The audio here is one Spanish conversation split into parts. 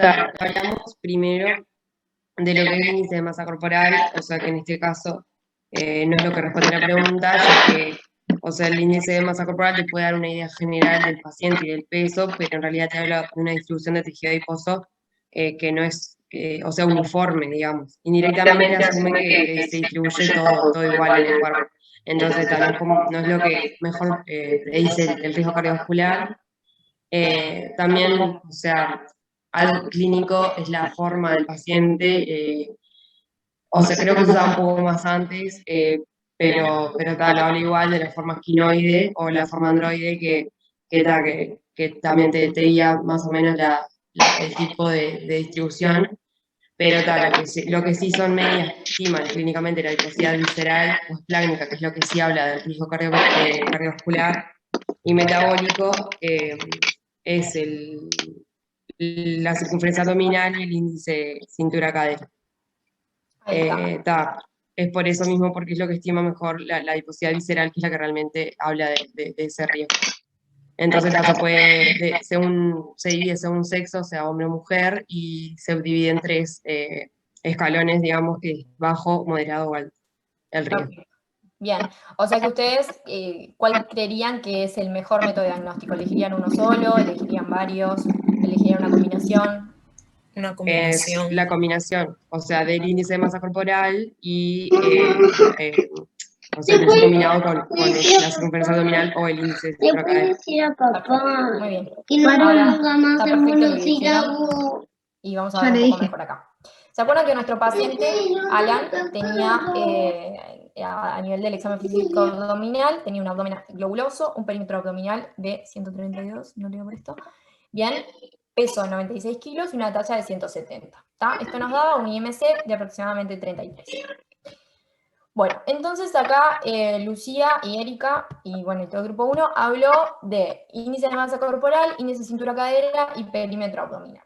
hablamos primero de lo que es el índice de masa corporal, o sea que en este caso no es lo que responde a la pregunta, ya que, o sea, el índice de masa corporal te puede dar una idea general del paciente y del peso, pero en realidad te habla de una distribución de tejido adiposo que no es, o sea, uniforme, digamos. Indirectamente asume que se distribuye todo igual en el cuerpo. Entonces, tal, no es lo que mejor predice el riesgo cardiovascular. También, o sea, algo clínico es la forma del paciente. O sea, creo que se usaba un poco más antes, pero tal, habla igual de la forma esquinoide o la forma androide que también te guía más o menos el tipo de distribución. Pero tal, lo que sí son medidas que estiman clínicamente la adiposidad visceral o esplácnica, que es lo que sí habla del riesgo cardiovascular y metabólico, es la circunferencia abdominal y el índice cintura-cadera. Ahí está. Es por eso mismo, porque es lo que estima mejor la adiposidad visceral, que es la que realmente habla de ese riesgo. Entonces, se divide según sexo, sea hombre o mujer, y se divide en tres escalones, digamos, que es bajo, moderado o alto, el riesgo. Okay. Bien, o sea que ustedes, ¿cuál creerían que es el mejor método de diagnóstico? ¿Elegirían uno solo? ¿Elegirían varios? ¿Elegirían una combinación? Una Es combinación. la combinación, o sea, del índice de masa corporal y o sea, el combinado con la circunferencia abdominal o el índice de cintura cadera. Muy bien. Que no Ahora ponga más está en perfecto lo que dijeron monosílabo. y vamos a ver un poco mejor acá. ¿Se acuerdan que nuestro paciente, Alan, tenía a nivel del examen físico abdominal, tenía un abdomen globuloso, un perímetro abdominal de 132, no leo por esto, bien, peso de 96 kilos y una talla de 170, ¿tá? Esto nos daba un IMC de aproximadamente 33. Bueno, entonces acá Lucía y Erika, y bueno, y todo el grupo 1, habló de índice de masa corporal, índice de cintura-cadera y perímetro abdominal.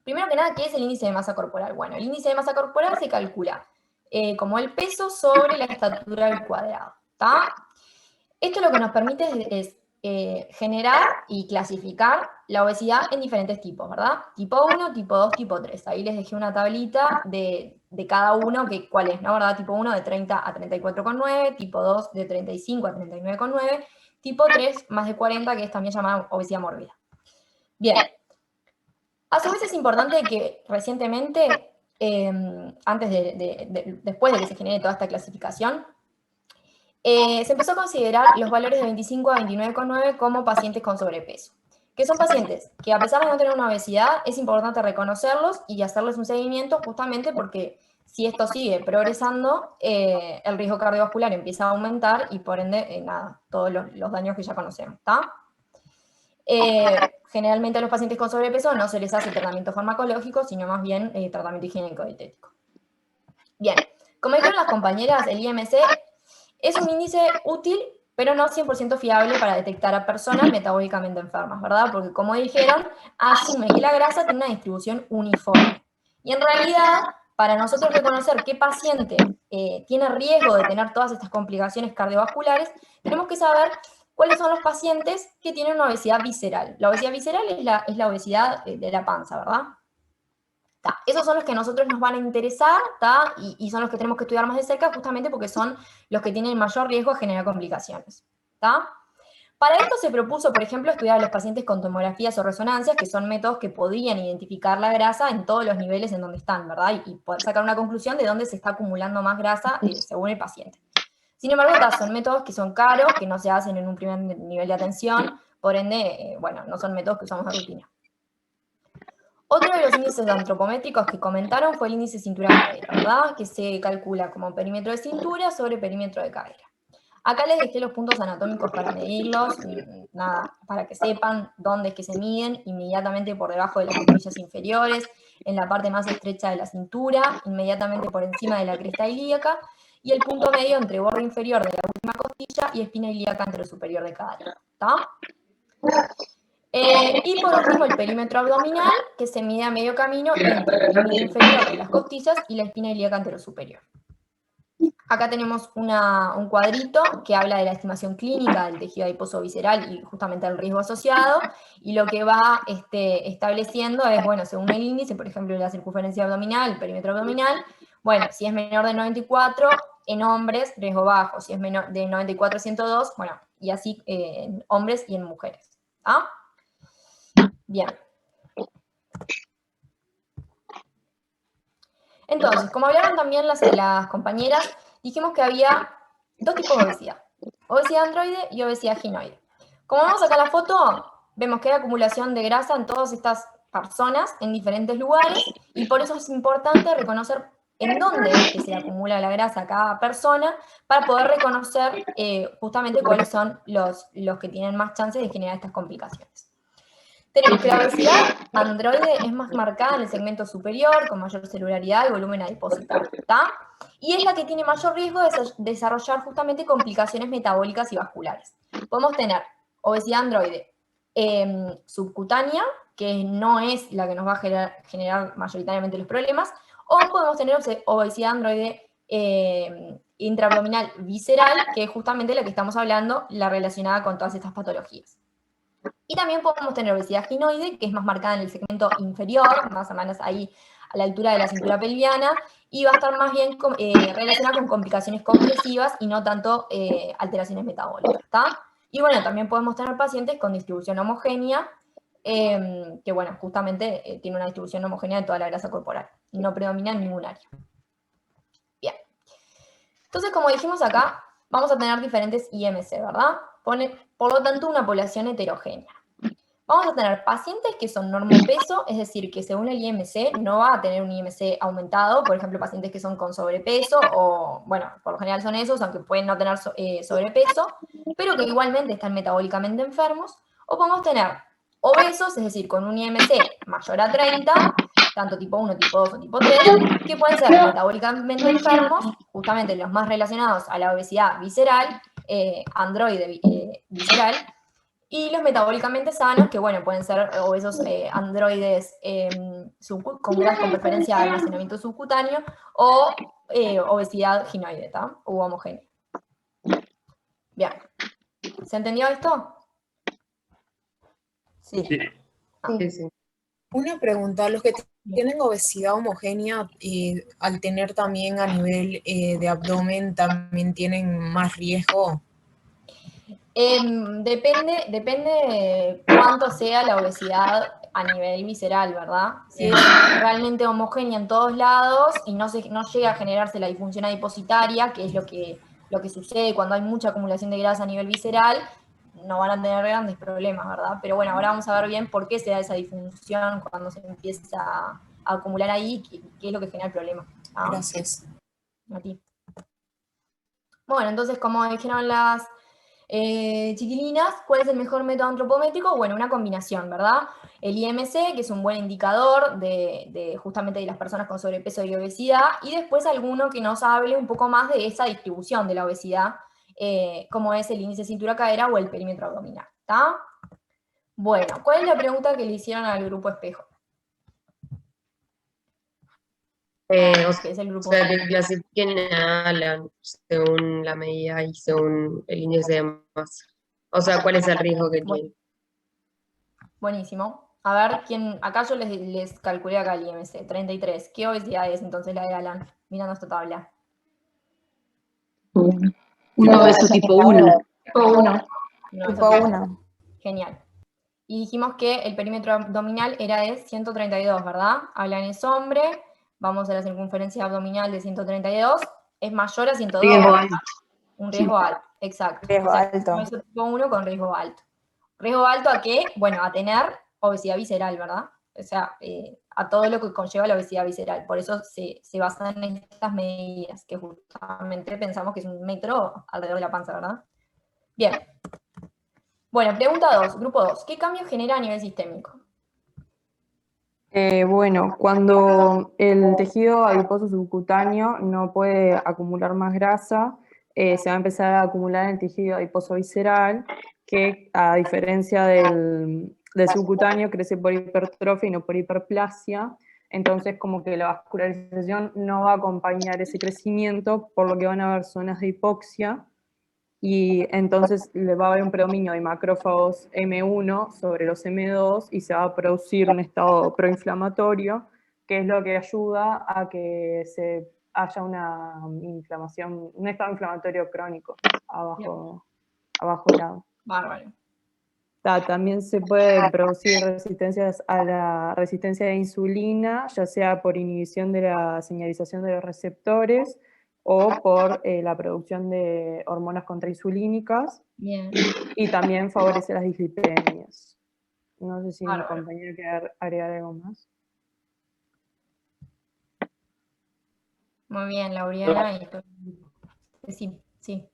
Primero que nada, ¿qué es el índice de masa corporal? Bueno, el índice de masa corporal se calcula como el peso sobre la estatura al cuadrado, ¿está? Esto lo que nos permite es generar y clasificar la obesidad en diferentes tipos, ¿verdad? Tipo 1, tipo 2, tipo 3. Ahí les dejé una tablita de cada uno, que cuál es, ¿no? ¿Verdad? Tipo 1 de 30 a 34,9, tipo 2 de 35 a 39,9, tipo 3 más de 40, que es también llamada obesidad mórbida. Bien. A su vez es importante que recientemente, después de que se genere toda esta clasificación, se empezó a considerar los valores de 25 a 29,9 como pacientes con sobrepeso, que son pacientes que a pesar de no tener una obesidad, es importante reconocerlos y hacerles un seguimiento justamente porque si esto sigue progresando, el riesgo cardiovascular empieza a aumentar y por ende, nada, todos los daños que ya conocemos, ¿está? Generalmente a los pacientes con sobrepeso no se les hace tratamiento farmacológico, sino más bien tratamiento higiénico dietético. Bien, como dijeron las compañeras, el IMC es un índice útil, pero no 100% fiable para detectar a personas metabólicamente enfermas, ¿verdad? Porque como dijeron, asume que la grasa tiene una distribución uniforme. Y en realidad, para nosotros reconocer qué paciente tiene riesgo de tener todas estas complicaciones cardiovasculares, tenemos que saber cuáles son los pacientes que tienen una obesidad visceral. La obesidad visceral es la obesidad de la panza, ¿verdad? Ta. Esos son los que a nosotros nos van a interesar, ta, y son los que tenemos que estudiar más de cerca justamente porque son los que tienen mayor riesgo de generar complicaciones. Ta. Para esto se propuso, por ejemplo, estudiar a los pacientes con tomografías o resonancias, que son métodos que podrían identificar la grasa en todos los niveles en donde están, ¿verdad? Y poder sacar una conclusión de dónde se está acumulando más grasa según el paciente. Sin embargo, son métodos que son caros, que no se hacen en un primer nivel de atención, por ende, bueno, no son métodos que usamos de rutina. Otro de los índices antropométricos que comentaron fue el índice cintura-cadera, ¿verdad? Que se calcula como perímetro de cintura sobre perímetro de cadera. Acá les dejé los puntos anatómicos para medirlos, nada, para que sepan dónde es que se miden, inmediatamente por debajo de las costillas inferiores, en la parte más estrecha de la cintura, inmediatamente por encima de la cresta ilíaca, y el punto medio entre borde inferior de la última costilla y espina ilíaca anterosuperior de cadera, ¿está? Y por último el perímetro abdominal, que se mide a medio camino entre el límite inferior de las costillas y la espina ilíaca anterosuperior. Acá tenemos un cuadrito que habla de la estimación clínica del tejido adiposo visceral y justamente el riesgo asociado, y lo que va estableciendo es, bueno, según el índice, por ejemplo, la circunferencia abdominal, el perímetro abdominal, bueno, si es menor de 94, en hombres, riesgo bajo, si es menor de 94 a 102, bueno, y así en hombres y en mujeres. ¿Ah? Bien. Entonces, como hablaron también las compañeras, dijimos que había dos tipos de obesidad. Obesidad androide y obesidad ginoide. Como vemos acá en la foto, vemos que hay acumulación de grasa en todas estas personas en diferentes lugares y por eso es importante reconocer en dónde es que se acumula la grasa a cada persona para poder reconocer justamente cuáles son los que tienen más chances de generar estas complicaciones. Tenemos que la obesidad androide es más marcada en el segmento superior, con mayor celularidad y volumen adipositario, ¿está? Y es la que tiene mayor riesgo de desarrollar justamente complicaciones metabólicas y vasculares. Podemos tener obesidad androide subcutánea, que no es la que nos va a generar mayoritariamente los problemas, o podemos tener obesidad androide intraabdominal visceral, que es justamente la que estamos hablando, la relacionada con todas estas patologías. Y también podemos tener obesidad ginoide, que es más marcada en el segmento inferior, más o menos ahí a la altura de la cintura pelviana, y va a estar más bien relacionada con complicaciones compresivas y no tanto alteraciones metabólicas, ¿está? Y bueno, también podemos tener pacientes con distribución homogénea, que bueno, justamente tiene una distribución homogénea de toda la grasa corporal, y no predomina en ningún área. Bien. Entonces, como dijimos acá, vamos a tener diferentes IMC, ¿verdad? Por lo tanto, una población heterogénea. Vamos a tener pacientes que son normopeso, es decir, que según el IMC no va a tener un IMC aumentado, por ejemplo, pacientes que son con sobrepeso, o bueno, por lo general son esos, aunque pueden no tener sobrepeso, pero que igualmente están metabólicamente enfermos, o podemos tener obesos, es decir, con un IMC mayor a 30, tanto tipo 1, tipo 2 o tipo 3, que pueden ser metabólicamente enfermos, justamente los más relacionados a la obesidad visceral, androide visceral, y los metabólicamente sanos, que bueno, pueden ser obesos androides con preferencia de almacenamiento subcutáneo o obesidad ginoide, u homogénea. Bien. ¿Se entendió esto? Sí. Sí, sí. Una pregunta, los que tienen obesidad homogénea, al tener también a nivel de abdomen, ¿también tienen más riesgo? Depende cuánto sea la obesidad a nivel visceral, ¿verdad? Si es realmente homogénea en todos lados y no llega a generarse la disfunción adipositaria, que es lo que sucede cuando hay mucha acumulación de grasa a nivel visceral, no van a tener grandes problemas, ¿verdad? Pero bueno, ahora vamos a ver bien por qué se da esa disfunción cuando se empieza a acumular ahí, qué es lo que genera el problema. ¿Ah? Gracias. A ti. Bueno, entonces, como dijeron las chiquilinas, ¿cuál es el mejor método antropométrico? Bueno, una combinación, ¿verdad? El IMC, que es un buen indicador justamente de las personas con sobrepeso y obesidad, y después alguno que nos hable un poco más de esa distribución de la obesidad, como es el índice cintura-cadera o el perímetro abdominal, ¿está? Bueno, ¿cuál es la pregunta que le hicieron al grupo espejo? O Que es el grupo sea, que clasifiquen a Alan según la medida y según el índice de masa. O sea, ¿cuál es el riesgo que tiene? Buenísimo. A ver, acá yo les calculé acá el IMC, 33. ¿Qué obesidad es entonces la de Alan? Mirando esta tabla. Un obeso tipo 1. Tipo 1. Tipo 1. Genial. Y dijimos que el perímetro abdominal era de 132, ¿verdad? Alan es hombre. Vamos a la circunferencia abdominal de 132. Es mayor a 102. Riesgo alto. Un riesgo alto, exacto. Riesgo alto. Un obeso tipo 1 con riesgo alto. ¿Riesgo alto a qué? Bueno, a tener obesidad visceral, ¿verdad? O sea, a todo lo que conlleva la obesidad visceral. Por eso se basan en estas medidas, que justamente pensamos que es un metro alrededor de la panza, ¿verdad? Bien. Bueno, pregunta 2, grupo 2. ¿Qué cambio genera a nivel sistémico? Bueno, cuando el tejido adiposo subcutáneo no puede acumular más grasa, se va a empezar a acumular en el tejido adiposo visceral, que a diferencia del subcutáneo crece por hipertrofia y no por hiperplasia. Entonces, como que la vascularización no va a acompañar ese crecimiento, por lo que van a haber zonas de hipoxia, y entonces le va a haber un predominio de macrófagos M1 sobre los M2 y se va a producir un estado proinflamatorio, que es lo que ayuda a que haya una inflamación, un estado inflamatorio crónico abajo grado. Bárbaro. También se pueden producir resistencias a la resistencia de insulina, ya sea por inhibición de la señalización de los receptores o por la producción de hormonas contrainsulínicas, Bien. y también favorece las dislipidemias. No sé si mi Bárbaro. compañero quiere agregar algo más. Muy bien, Lauriana. Sí, sí.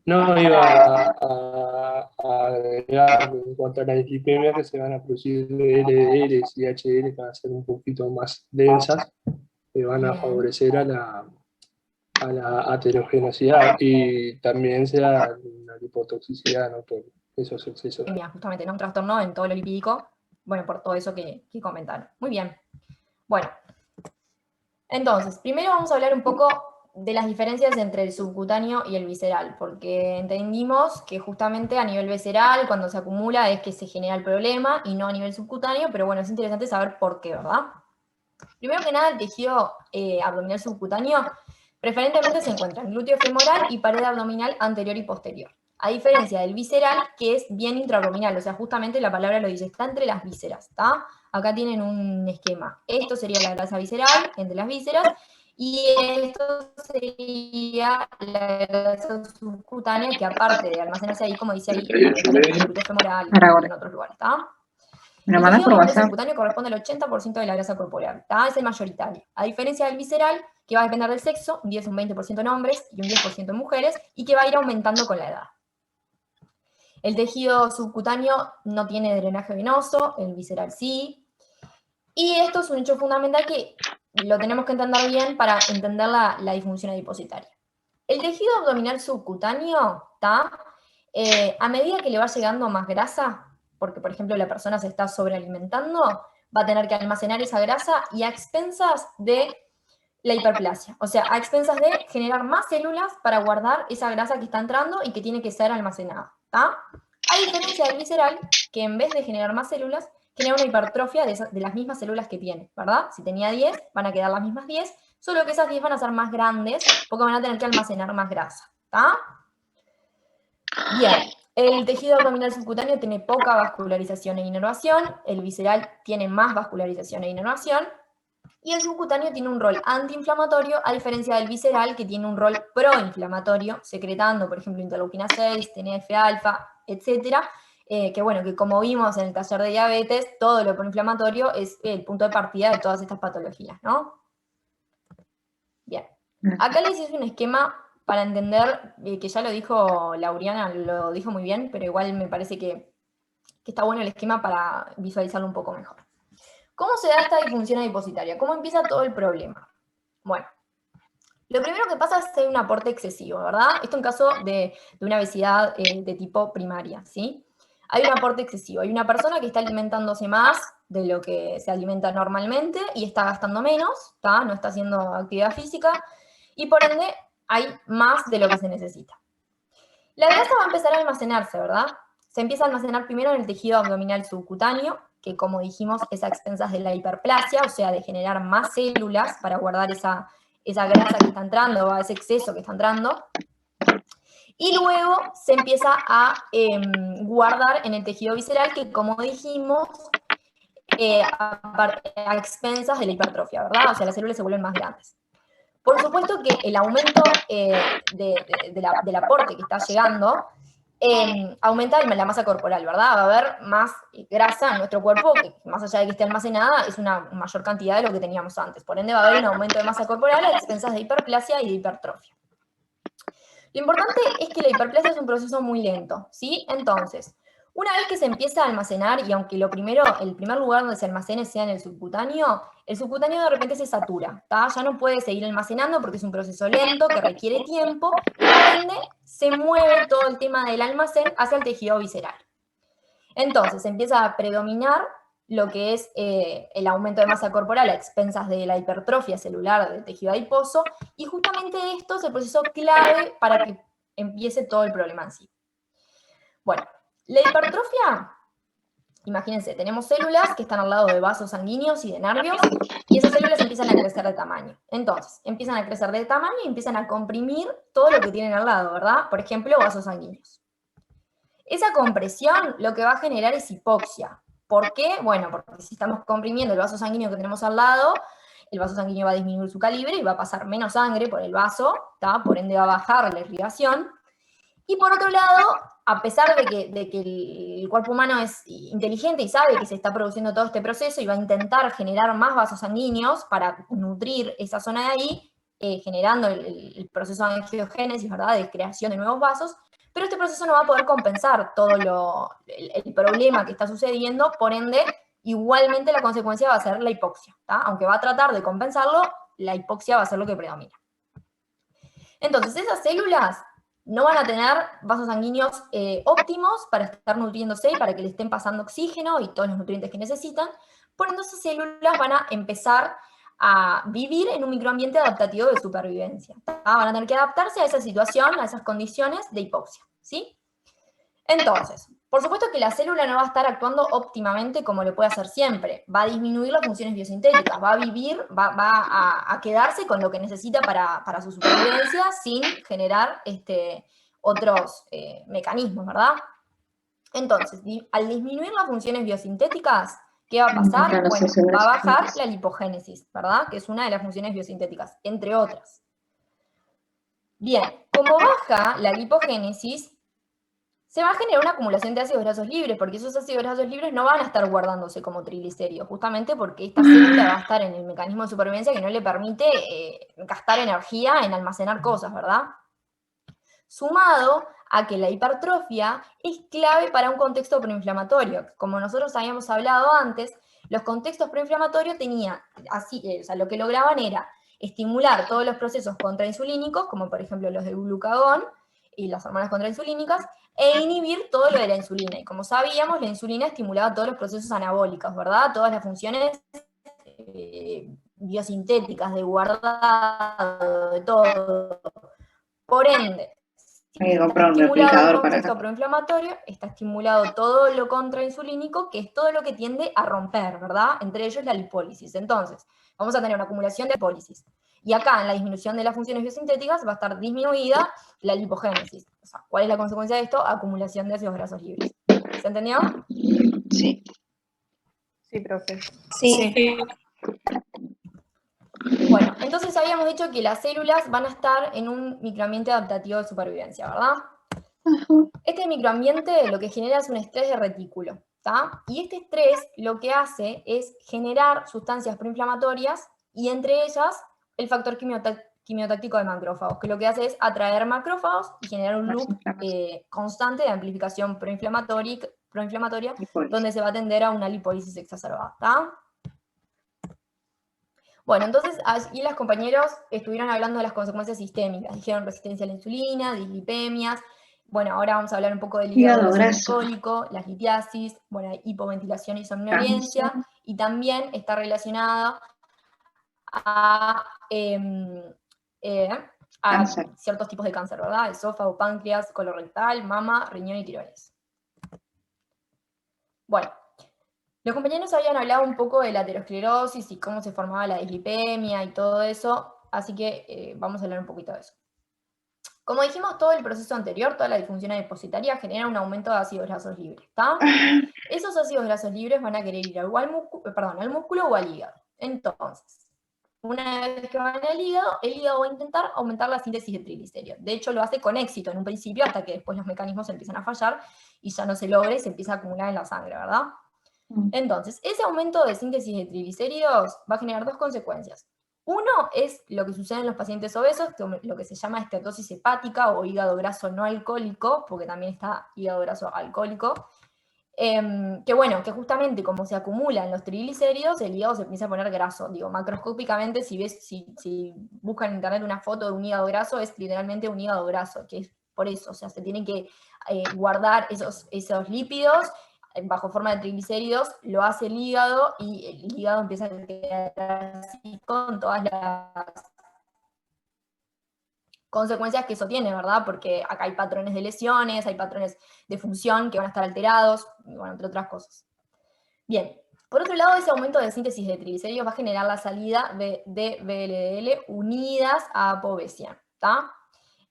No, iba a agregar en cuanto a la dislipemia que se van a producir LDLs y HDL que van a ser un poquito más densas, que van a Bien. favorecer a la aterogenosidad y también se da una lipotoxicidad, ¿no? Por esos excesos. Mira, justamente, ¿no? Un trastorno en todo lo lipídico, bueno, por todo eso que comentaron. Muy bien. Bueno, entonces, primero vamos a hablar un poco de las diferencias entre el subcutáneo y el visceral, porque entendimos que justamente a nivel visceral, cuando se acumula, es que se genera el problema, y no a nivel subcutáneo, pero bueno, es interesante saber por qué, ¿verdad? Primero que nada, el tejido abdominal subcutáneo preferentemente se encuentra en glúteo femoral y pared abdominal anterior y posterior. A diferencia del visceral, que es bien intraabdominal, o sea, justamente la palabra lo dice, está entre las vísceras, ¿está? Acá tienen un esquema. Esto sería la grasa visceral, entre las vísceras, y esto sería la grasa subcutánea, que aparte de almacenarse ahí, como dice ahí, está en el glúteo femoral y en otros lugares, ¿está? ¿Me lo El mandas tejido por abdominal WhatsApp? subcutáneo corresponde al 80% de la grasa corporal, ¿tá? Es el mayoritario. A diferencia del visceral, que va a depender del sexo, un 10 o un 20% en hombres y un 10% en mujeres, y que va a ir aumentando con la edad. El tejido subcutáneo no tiene drenaje venoso, el visceral sí. Y esto es un hecho fundamental que lo tenemos que entender bien para entender la disfunción adipositaria. El tejido abdominal subcutáneo, ¿tá? A medida que le va llegando más grasa, porque por ejemplo la persona se está sobrealimentando, va a tener que almacenar esa grasa y a expensas de la hiperplasia, o sea, a expensas de generar más células para guardar esa grasa que está entrando y que tiene que ser almacenada, ¿tá? A diferencia del visceral, que en vez de generar más células, genera una hipertrofia de las mismas células que tiene, ¿verdad? Si tenía 10, van a quedar las mismas 10, solo que esas 10 van a ser más grandes porque van a tener que almacenar más grasa, ¿está? Bien, el tejido abdominal subcutáneo tiene poca vascularización e inervación, el visceral tiene más vascularización e inervación, y el subcutáneo tiene un rol antiinflamatorio, a diferencia del visceral, que tiene un rol proinflamatorio, secretando, por ejemplo, interleuquina 6, TNF-alfa, etc. Que bueno, que como vimos en el taller de diabetes, todo lo proinflamatorio es el punto de partida de todas estas patologías, ¿no? Bien. Acá les hice un esquema para entender, que ya lo dijo Lauriana, lo dijo muy bien, pero igual me parece que está bueno el esquema para visualizarlo un poco mejor. ¿Cómo se da esta disfunción adipositaria? ¿Cómo empieza todo el problema? Bueno, lo primero que pasa es que hay un aporte excesivo, ¿verdad? Esto en caso de una obesidad de tipo primaria, ¿sí? Hay un aporte excesivo. Hay una persona que está alimentándose más de lo que se alimenta normalmente y está gastando menos, ¿tá? No está haciendo actividad física y por ende hay más de lo que se necesita. La grasa va a empezar a almacenarse, ¿verdad? Se empieza a almacenar primero en el tejido abdominal subcutáneo, que como dijimos es a expensas de la hiperplasia, o sea, de generar más células para guardar esa grasa que está entrando, o ese exceso que está entrando. Y luego se empieza a guardar en el tejido visceral, que como dijimos, a expensas de la hipertrofia, ¿verdad? O sea, las células se vuelven más grandes. Por supuesto que el aumento del aporte que está llegando aumenta la masa corporal, ¿verdad? Va a haber más grasa en nuestro cuerpo, que más allá de que esté almacenada, es una mayor cantidad de lo que teníamos antes. Por ende va a haber un aumento de masa corporal a expensas de hiperplasia y de hipertrofia. Lo importante es que la hiperplasia es un proceso muy lento, ¿sí? Entonces, una vez que se empieza a almacenar, y aunque el primer lugar donde se almacene sea en el subcutáneo de repente se satura, ¿tá? Ya no puede seguir almacenando porque es un proceso lento que requiere tiempo, y por ende se mueve todo el tema del almacén hacia el tejido visceral. Entonces empieza a predominar lo que es el aumento de masa corporal a expensas de la hipertrofia celular del tejido adiposo, y justamente esto es el proceso clave para que empiece todo el problema en sí. Bueno, la hipertrofia, imagínense, tenemos células que están al lado de vasos sanguíneos y de nervios, y esas células empiezan a crecer de tamaño. Entonces, empiezan a crecer de tamaño y empiezan a comprimir todo lo que tienen al lado, ¿verdad? Por ejemplo, vasos sanguíneos. Esa compresión lo que va a generar es hipoxia. ¿Por qué? Bueno, porque si estamos comprimiendo el vaso sanguíneo que tenemos al lado, el vaso sanguíneo va a disminuir su calibre y va a pasar menos sangre por el vaso, ¿tá? Por ende va a bajar la irrigación. Y por otro lado, a pesar de que el cuerpo humano es inteligente y sabe que se está produciendo todo este proceso y va a intentar generar más vasos sanguíneos para nutrir esa zona de ahí, generando el proceso de angiogénesis, ¿verdad?, de creación de nuevos vasos, pero este proceso no va a poder compensar todo el problema que está sucediendo, por ende, igualmente la consecuencia va a ser la hipoxia, ¿tá? Aunque va a tratar de compensarlo, la hipoxia va a ser lo que predomina. Entonces, esas células no van a tener vasos sanguíneos óptimos para estar nutriéndose y para que le estén pasando oxígeno y todos los nutrientes que necesitan. Por ende, esas células van a empezar a vivir en un microambiente adaptativo de supervivencia. Van a tener que adaptarse a esa situación, a esas condiciones de hipoxia, ¿sí? Entonces, por supuesto que la célula no va a estar actuando óptimamente como lo puede hacer siempre. Va a disminuir las funciones biosintéticas, va a vivir, va a quedarse con lo que necesita para su supervivencia sin generar otros mecanismos, ¿verdad? Entonces, al disminuir las funciones biosintéticas, ¿qué va a pasar? Bueno, va a bajar la lipogénesis, ¿verdad? Que es una de las funciones biosintéticas, entre otras. Bien, como baja la lipogénesis, se va a generar una acumulación de ácidos grasos libres, porque esos ácidos grasos libres no van a estar guardándose como triglicéridos, justamente porque esta célula va a estar en el mecanismo de supervivencia que no le permite gastar energía en almacenar cosas, ¿verdad? Sumado a que la hipertrofia es clave para un contexto proinflamatorio. Como nosotros habíamos hablado antes, los contextos proinflamatorios tenían, así, o sea, lo que lograban era estimular todos los procesos contrainsulínicos, como por ejemplo los del glucagón y las hormonas contrainsulínicas, e inhibir todo lo de la insulina. Y como sabíamos, la insulina estimulaba todos los procesos anabólicos, ¿verdad? Todas las funciones biosintéticas, de guardado, de todo. Por ende, si está estimulado el contexto proinflamatorio, está estimulado todo lo contrainsulínico, que es todo lo que tiende a romper, ¿verdad? Entre ellos la lipólisis. Entonces, vamos a tener una acumulación de lipólisis. Y acá, en la disminución de las funciones biosintéticas, va a estar disminuida la lipogénesis. O sea, ¿cuál es la consecuencia de esto? Acumulación de ácidos grasos libres. ¿Se entendió? Sí. Sí, profe. Sí. Bueno, entonces habíamos dicho que las células van a estar en un microambiente adaptativo de supervivencia, ¿verdad? Este microambiente lo que genera es un estrés de retículo, ¿tá? Y este estrés lo que hace es generar sustancias proinflamatorias y entre ellas el factor quimiotáctico de macrófagos, que lo que hace es atraer macrófagos y generar un loop constante de amplificación proinflamatoria, donde se va a tender a una lipólisis exacerbada, ¿tá? Bueno, entonces, aquí las compañeros estuvieron hablando de las consecuencias sistémicas, dijeron resistencia a la insulina, dislipemias. Bueno, ahora vamos a hablar un poco del hígado graso alcohólico, las litiasis, bueno, hipoventilación y somnolencia, y también está relacionada a ciertos tipos de cáncer, ¿verdad? Esófago, páncreas, colorectal, mama, riñón y tiroides. Bueno, los compañeros habían hablado un poco de la aterosclerosis y cómo se formaba la dislipemia y todo eso, así que vamos a hablar un poquito de eso. Como dijimos, todo el proceso anterior, toda la disfunción adipositaria genera un aumento de ácidos grasos libres, ¿está? Esos ácidos grasos libres van a querer ir al músculo o al hígado. Entonces, una vez que van al hígado, el hígado va a intentar aumentar la síntesis de triglicéridos. De hecho, lo hace con éxito en un principio, hasta que después los mecanismos empiezan a fallar y ya no se logra y se empieza a acumular en la sangre, ¿verdad? Entonces, ese aumento de síntesis de triglicéridos va a generar dos consecuencias. Uno es lo que sucede en los pacientes obesos, lo que se llama esteatosis hepática o hígado graso no alcohólico, porque también está hígado graso alcohólico, que bueno, que justamente como se acumulan los triglicéridos, el hígado se empieza a poner graso. Digo, macroscópicamente, si buscan en internet una foto de un hígado graso, es literalmente un hígado graso, que es por eso, o sea, se tienen que guardar esos lípidos bajo forma de triglicéridos, lo hace el hígado y el hígado empieza a quedar así con todas las consecuencias que eso tiene, ¿verdad? Porque acá hay patrones de lesiones, hay patrones de función que van a estar alterados, y bueno, entre otras cosas. Bien, por otro lado, ese aumento de síntesis de triglicéridos va a generar la salida de VLDL unidas a apovesiana, ¿está?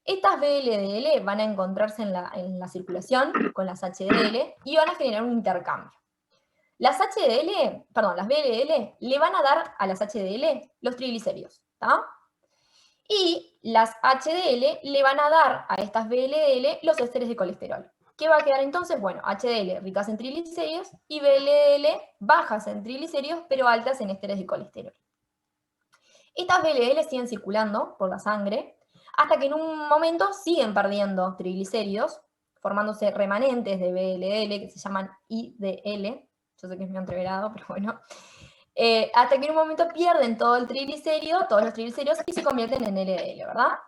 Estas VLDL van a encontrarse en la circulación con las HDL y van a generar un intercambio. Las VLDL le van a dar a las HDL los triglicéridos, ¿está? Y las HDL le van a dar a estas VLDL los ésteres de colesterol. ¿Qué va a quedar entonces? Bueno, HDL ricas en triglicéridos y VLDL bajas en triglicéridos, pero altas en ésteres de colesterol. Estas VLDL siguen circulando por la sangre hasta que en un momento siguen perdiendo triglicéridos, formándose remanentes de VLDL que se llaman IDL. Yo sé que es medio entreverado, pero bueno. Hasta que en un momento pierden todo el triglicérido, todos los triglicéridos, y se convierten en LDL, ¿verdad?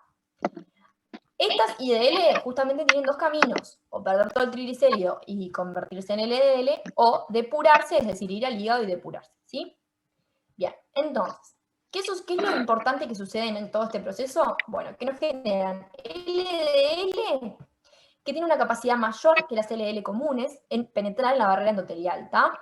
Estas IDL justamente tienen dos caminos, o perder todo el triglicérido y convertirse en LDL, o depurarse, es decir, ir al hígado y depurarse, ¿sí? Bien, entonces, ¿qué es lo importante que sucede en todo este proceso? Bueno, que nos generan LDL, que tiene una capacidad mayor que las LDL comunes en penetrar en la barrera endotelial, ¿está?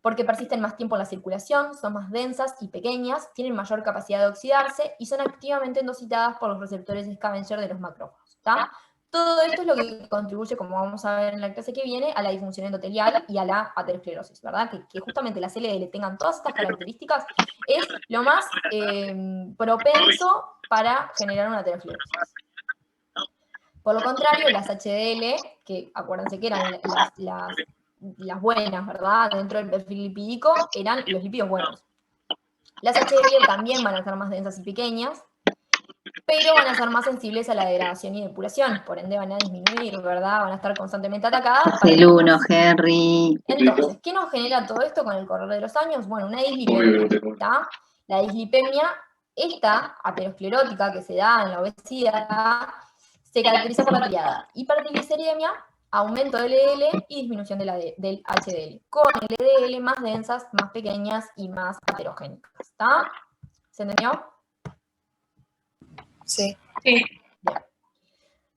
Porque persisten más tiempo en la circulación, son más densas y pequeñas, tienen mayor capacidad de oxidarse y son activamente endocitadas por los receptores scavenger de los macrófagos, ¿está? Todo esto es lo que contribuye, como vamos a ver en la clase que viene, a la disfunción endotelial y a la aterosclerosis, ¿verdad? Que justamente las LDL tengan todas estas características es lo más propenso para generar una aterosclerosis. Por lo contrario, las HDL, que acuérdense que eran las buenas, ¿verdad? Dentro del perfil lipídico eran los lípidos buenos. Las HDL también van a ser más densas y pequeñas, pero van a ser más sensibles a la degradación y depuración, por ende van a disminuir, ¿verdad? Van a estar constantemente atacadas. El 1, Henry. Entonces, ¿qué nos genera todo esto con el correr de los años? Bueno, una dislipemia, ¿está? La dislipemia, esta aterosclerótica que se da en la obesidad, se caracteriza por la triada hipertrigliceridemia, aumento del LDL y disminución del HDL, con LDL más densas, más pequeñas y más aterogénicas, ¿está? ¿Se entendió? Sí. Bien.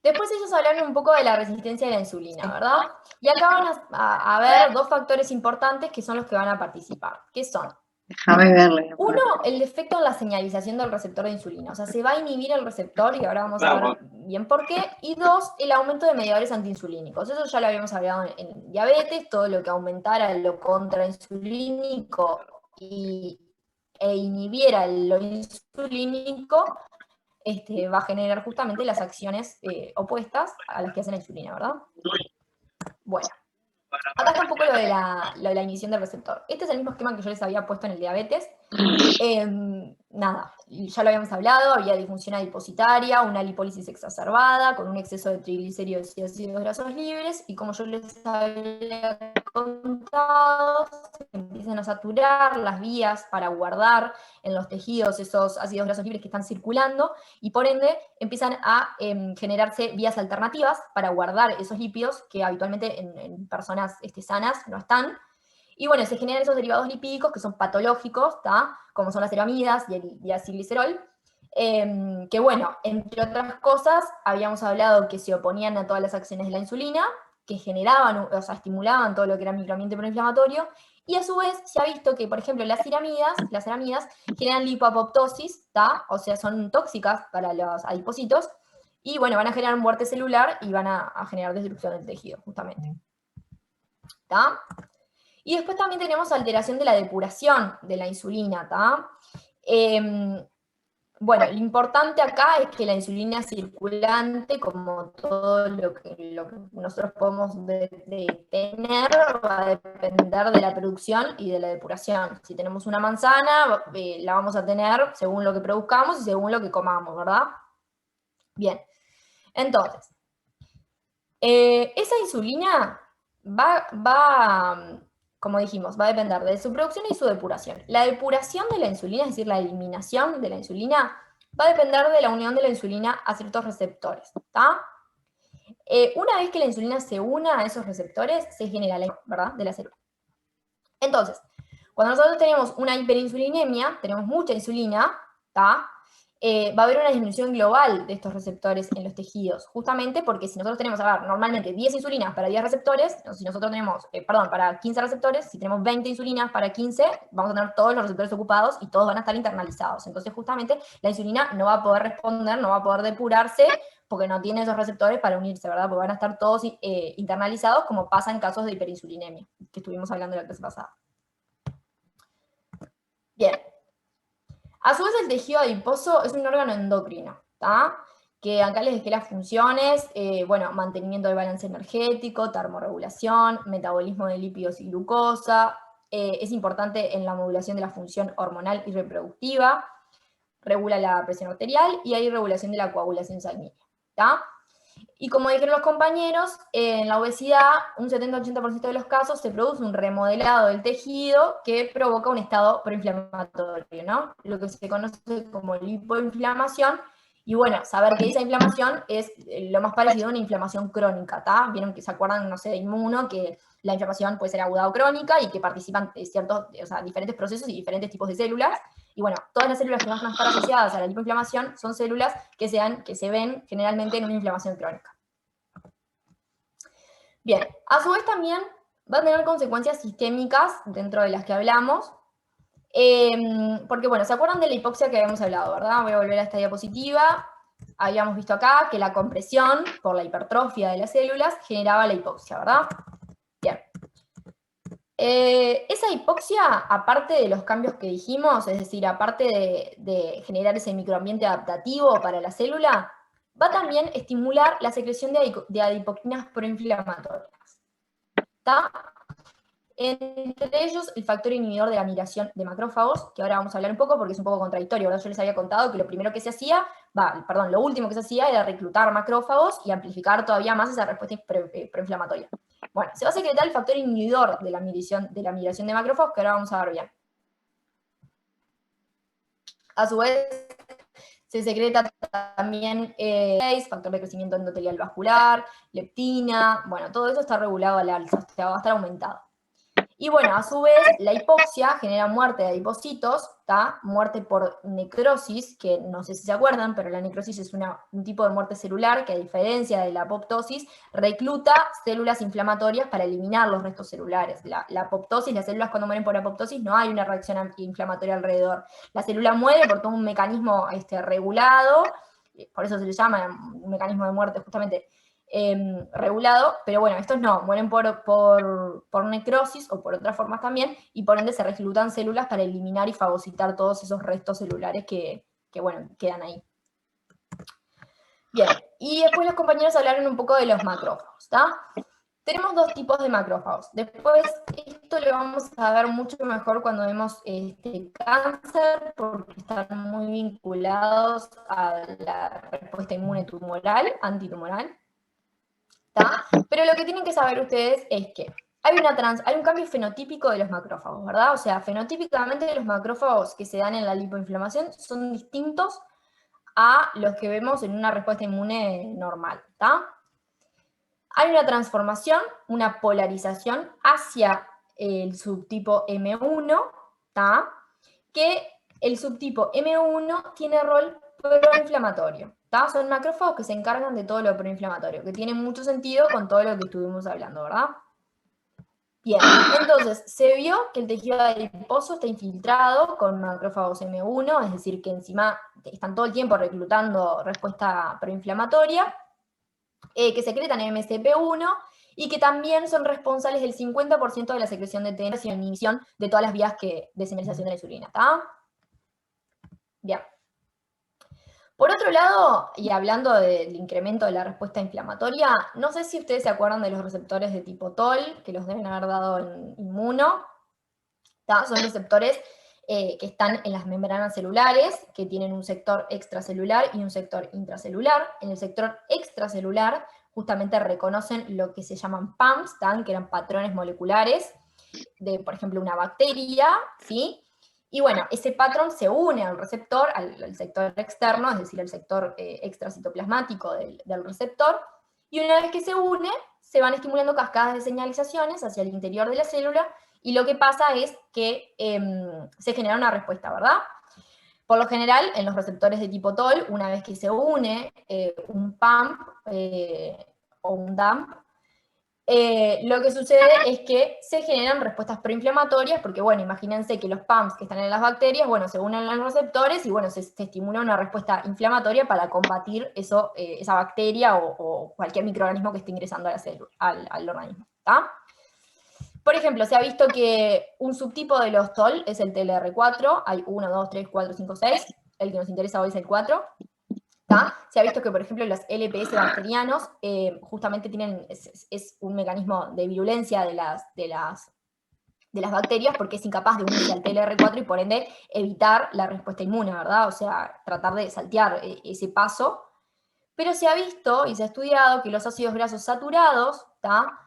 Después ellos hablaron un poco de la resistencia a la insulina, ¿verdad? Y acá van a ver dos factores importantes que son los que van a participar. ¿Qué son? Déjame verle. Uno, el defecto en la señalización del receptor de insulina. O sea, se va a inhibir el receptor y ahora vamos a ver bien por qué. Y dos, el aumento de mediadores antiinsulínicos. Eso ya lo habíamos hablado en diabetes, todo lo que aumentara lo contrainsulínico e inhibiera lo insulínico, va a generar justamente las acciones opuestas a las que hace la insulina, ¿verdad? Bueno. Acá está un poco lo de la inhibición del receptor. Este es el mismo esquema que yo les había puesto en el diabetes. Nada, ya lo habíamos hablado, había disfunción adipositaria, una lipólisis exacerbada, con un exceso de triglicéridos y ácidos grasos libres, y como yo les había contado, se empiezan a saturar las vías para guardar en los tejidos esos ácidos grasos libres que están circulando, y por ende empiezan a generarse vías alternativas para guardar esos lípidos que habitualmente en personas sanas no están. Y bueno, se generan esos derivados lipídicos que son patológicos, ¿tá? Como son las ceramidas y el diacilglicerol, que bueno, entre otras cosas, habíamos hablado que se oponían a todas las acciones de la insulina, que generaban, o sea, estimulaban todo lo que era microambiente proinflamatorio, y a su vez se ha visto que, por ejemplo, las ceramidas generan lipoapoptosis, ¿tá? O sea, son tóxicas para los adipocitos, y bueno, van a generar muerte celular y van a generar destrucción del tejido, justamente. ¿Tá? Y después también tenemos alteración de la depuración de la insulina, ¿tá? Bueno, lo importante acá es que la insulina circulante, como todo lo que nosotros podemos tener, va a depender de la producción y de la depuración. Si tenemos una manzana, la vamos a tener según lo que produzcamos y según lo que comamos, ¿verdad? Bien, entonces, esa insulina como dijimos, va a depender de su producción y su depuración. La depuración de la insulina, es decir, la eliminación de la insulina, va a depender de la unión de la insulina a ciertos receptores, ¿está? Una vez que la insulina se una a esos receptores, se genera la, ¿verdad?, de la célula. Entonces, cuando nosotros tenemos una hiperinsulinemia, tenemos mucha insulina, ¿tá? Va a haber una disminución global de estos receptores en los tejidos, justamente porque si nosotros tenemos, a ver, normalmente 10 insulinas para 10 receptores, o si nosotros tenemos, para 15 receptores, si tenemos 20 insulinas para 15, vamos a tener todos los receptores ocupados y todos van a estar internalizados. Entonces, justamente, la insulina no va a poder responder, no va a poder depurarse, porque no tiene esos receptores para unirse, ¿verdad? Porque van a estar todos internalizados, como pasa en casos de hiperinsulinemia, que estuvimos hablando la clase pasada. Bien. A su vez, el tejido adiposo es un órgano endocrino, ¿tá? Que acá les dejé las funciones, bueno, mantenimiento del balance energético, termorregulación, metabolismo de lípidos y glucosa, es importante en la modulación de la función hormonal y reproductiva, regula la presión arterial y hay regulación de la coagulación sanguínea, ¿tá? Y como dijeron los compañeros, en la obesidad, un 70-80% de los casos se produce un remodelado del tejido que provoca un estado proinflamatorio, ¿no? Lo que se conoce como lipoinflamación. Y bueno, saber que esa inflamación es lo más parecido a una inflamación crónica, ¿tá? Vieron que se acuerdan, no sé, de inmuno, que la inflamación puede ser aguda o crónica y que participan de ciertos, o sea, diferentes procesos y diferentes tipos de células. Y bueno, todas las células que van a estar asociadas a la lipoinflamación son células que se ven generalmente en una inflamación crónica. Bien, a su vez también va a tener consecuencias sistémicas dentro de las que hablamos, porque bueno, ¿se acuerdan de la hipoxia que habíamos hablado, verdad? Voy a volver a esta diapositiva. Habíamos visto acá que la compresión por la hipertrofia de las células generaba la hipoxia, ¿verdad? Bien. Esa hipoxia, aparte de los cambios que dijimos, es decir, aparte de generar ese microambiente adaptativo para la célula, va también a estimular la secreción de adipoquinas proinflamatorias. ¿Está? Entre ellos, el factor inhibidor de la migración de macrófagos, que ahora vamos a hablar un poco porque es un poco contradictorio, ¿verdad? Yo les había contado que lo primero que se hacía, lo último que se hacía era reclutar macrófagos y amplificar todavía más esa respuesta proinflamatoria. Bueno, se va a secretar el factor inhibidor de la migración de macrófagos, que ahora vamos a ver bien. A su vez, se secreta también factor de crecimiento endotelial vascular, leptina, bueno, todo eso está regulado al alza, o sea, va a estar aumentado. Y bueno, a su vez, la hipoxia genera muerte de adipocitos, ¿tá? Muerte por necrosis, que no sé si se acuerdan, pero la necrosis es un tipo de muerte celular que, a diferencia de la apoptosis, recluta células inflamatorias para eliminar los restos celulares. La apoptosis, las células cuando mueren por apoptosis, no hay una reacción inflamatoria alrededor. La célula muere por todo un mecanismo regulado, por eso se le llama un mecanismo de muerte justamente regulado, pero bueno, estos no, mueren por necrosis o por otras formas también, y por ende se reclutan células para eliminar y fagocitar todos esos restos celulares que bueno, quedan ahí. Bien, y después los compañeros hablaron un poco de los macrófagos, ¿está? Tenemos dos tipos de macrófagos. Después, esto lo vamos a ver mucho mejor cuando vemos cáncer, porque están muy vinculados a la respuesta inmune tumoral, antitumoral. ¿Tá? Pero lo que tienen que saber ustedes es que hay un cambio fenotípico de los macrófagos, ¿verdad? O sea, fenotípicamente los macrófagos que se dan en la lipoinflamación son distintos a los que vemos en una respuesta inmune normal, ¿tá? Hay una transformación, una polarización hacia el subtipo M1, ¿tá? Que el subtipo M1 tiene rol proinflamatorio, ¿tá? Son macrófagos que se encargan de todo lo proinflamatorio, que tiene mucho sentido con todo lo que estuvimos hablando, ¿verdad? Bien, entonces se vio que el tejido adiposo está infiltrado con macrófagos M1, es decir, que encima están todo el tiempo reclutando respuesta proinflamatoria, que secretan MCP1 y que también son responsables del 50% de la secreción de TNF y la inhibición de todas las vías de señalización de la insulina, ¿está? Bien. Por otro lado, y hablando del incremento de la respuesta inflamatoria, no sé si ustedes se acuerdan de los receptores de tipo TOL, que los deben haber dado en inmuno. ¿Tá? Son receptores que están en las membranas celulares, que tienen un sector extracelular y un sector intracelular. En el sector extracelular justamente reconocen lo que se llaman PAMs, ¿tá? Que eran patrones moleculares de, por ejemplo, una bacteria, ¿sí? Y bueno, ese patrón se une al receptor, al sector externo, es decir, al sector extracitoplasmático del receptor, y una vez que se une, se van estimulando cascadas de señalizaciones hacia el interior de la célula, y lo que pasa es que se genera una respuesta, ¿verdad? Por lo general, en los receptores de tipo TOL, una vez que se une un PAMP o un DAMP, lo que sucede es que se generan respuestas proinflamatorias, porque bueno, imagínense que los PAMPs que están en las bacterias, bueno, se unen a los receptores y bueno, se estimula una respuesta inflamatoria para combatir eso, esa bacteria o cualquier microorganismo que esté ingresando a la célula, al organismo, ¿está? Por ejemplo, se ha visto que un subtipo de los TOL es el TLR4, hay 1, 2, 3, 4, 5, 6, el que nos interesa hoy es el 4. ¿Tá? Se ha visto que, por ejemplo, los LPS bacterianos justamente tienen, es un mecanismo de virulencia de las bacterias porque es incapaz de unirse al TLR4 y por ende evitar la respuesta inmune, ¿verdad? O sea, tratar de saltear ese paso. Pero se ha visto y se ha estudiado que los ácidos grasos saturados, ¿tá?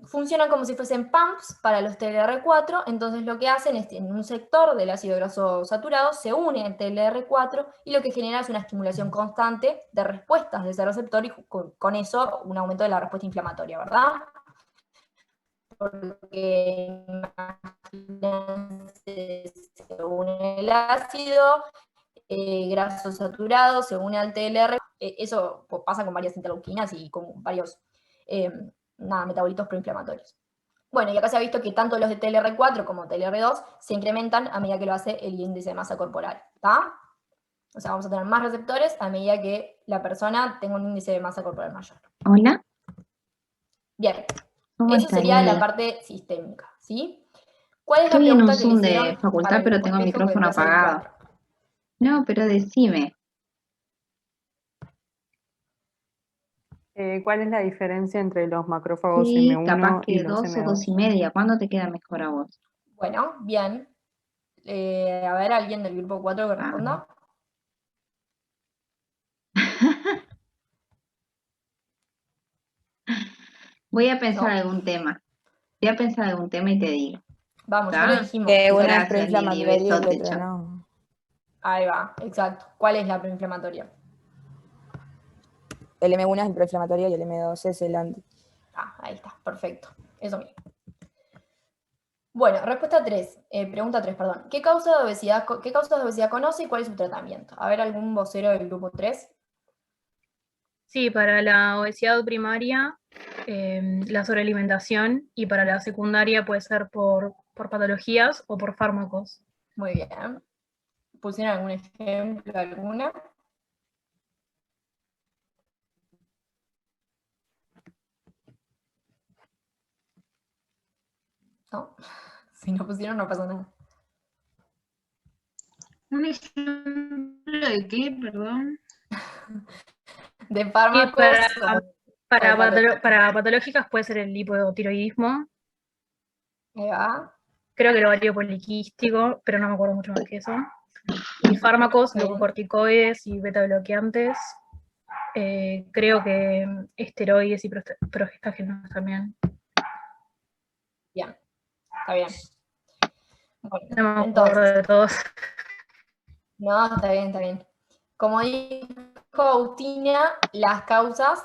Funcionan como si fuesen pumps para los TLR4, entonces lo que hacen es que en un sector del ácido graso saturado se une el TLR4 y lo que genera es una estimulación constante de respuestas de ese receptor y con eso un aumento de la respuesta inflamatoria, ¿verdad? Porque imagínense, se une el ácido graso saturado, se une al TLR, eso pasa con varias interleuquinas y con varios metabolitos proinflamatorios. Bueno, y acá se ha visto que tanto los de TLR4 como TLR2 se incrementan a medida que lo hace el índice de masa corporal, ¿está? O sea, vamos a tener más receptores a medida que la persona tenga un índice de masa corporal mayor. Hola, Bien, ¿cómo eso estás, sería la Lili? parte sistémica, ¿sí? ¿Cuál es la Estoy en un pregunta que le Zoom hicieron de facultad, para el pero grupo tengo el espejo que micrófono vendría a ser el apagado. 4? No, pero decime, ¿Cuál es la diferencia entre los macrófagos sí, capaz M1 y que los 2 o 2:30. ¿Cuándo te queda mejor a vos? Bueno, bien. A ver, alguien del grupo 4 que Ah, responda. voy a pensar ¿No? algún tema. Voy a pensar algún tema y te digo. Vamos, ya lo ¿Está? dijimos. Que uno es Gracias, Lili. proinflamatorio y el Besote, otro chao. no. Ahí va, exacto. ¿Cuál es la proinflamatoria? El M1 es el proinflamatorio y el M2 es el anti. Ah, ahí está, perfecto. Eso mismo. Bueno, respuesta 3, pregunta 3, perdón. ¿Qué causas de obesidad conoce y cuál es su tratamiento? A ver, algún vocero del grupo 3. Sí, para la obesidad primaria, la sobrealimentación, y para la secundaria puede ser por patologías o por fármacos. Muy bien. ¿Pusieron algún ejemplo, alguna? No. Si no pusieron, no pasa nada. ¿Un ejemplo de qué, perdón? De Y fármacos. para patológicas puede ser el hipotiroidismo, Ahí va. creo que el ovario poliquístico, pero no me acuerdo mucho más que eso. Y fármacos, Bien. glucocorticoides y beta bloqueantes. Creo que esteroides y progestágenos también. Bien. Está bien. Bueno, No me acuerdo entonces. de todos. No, está bien, está bien. Como dijo Agustina, las causas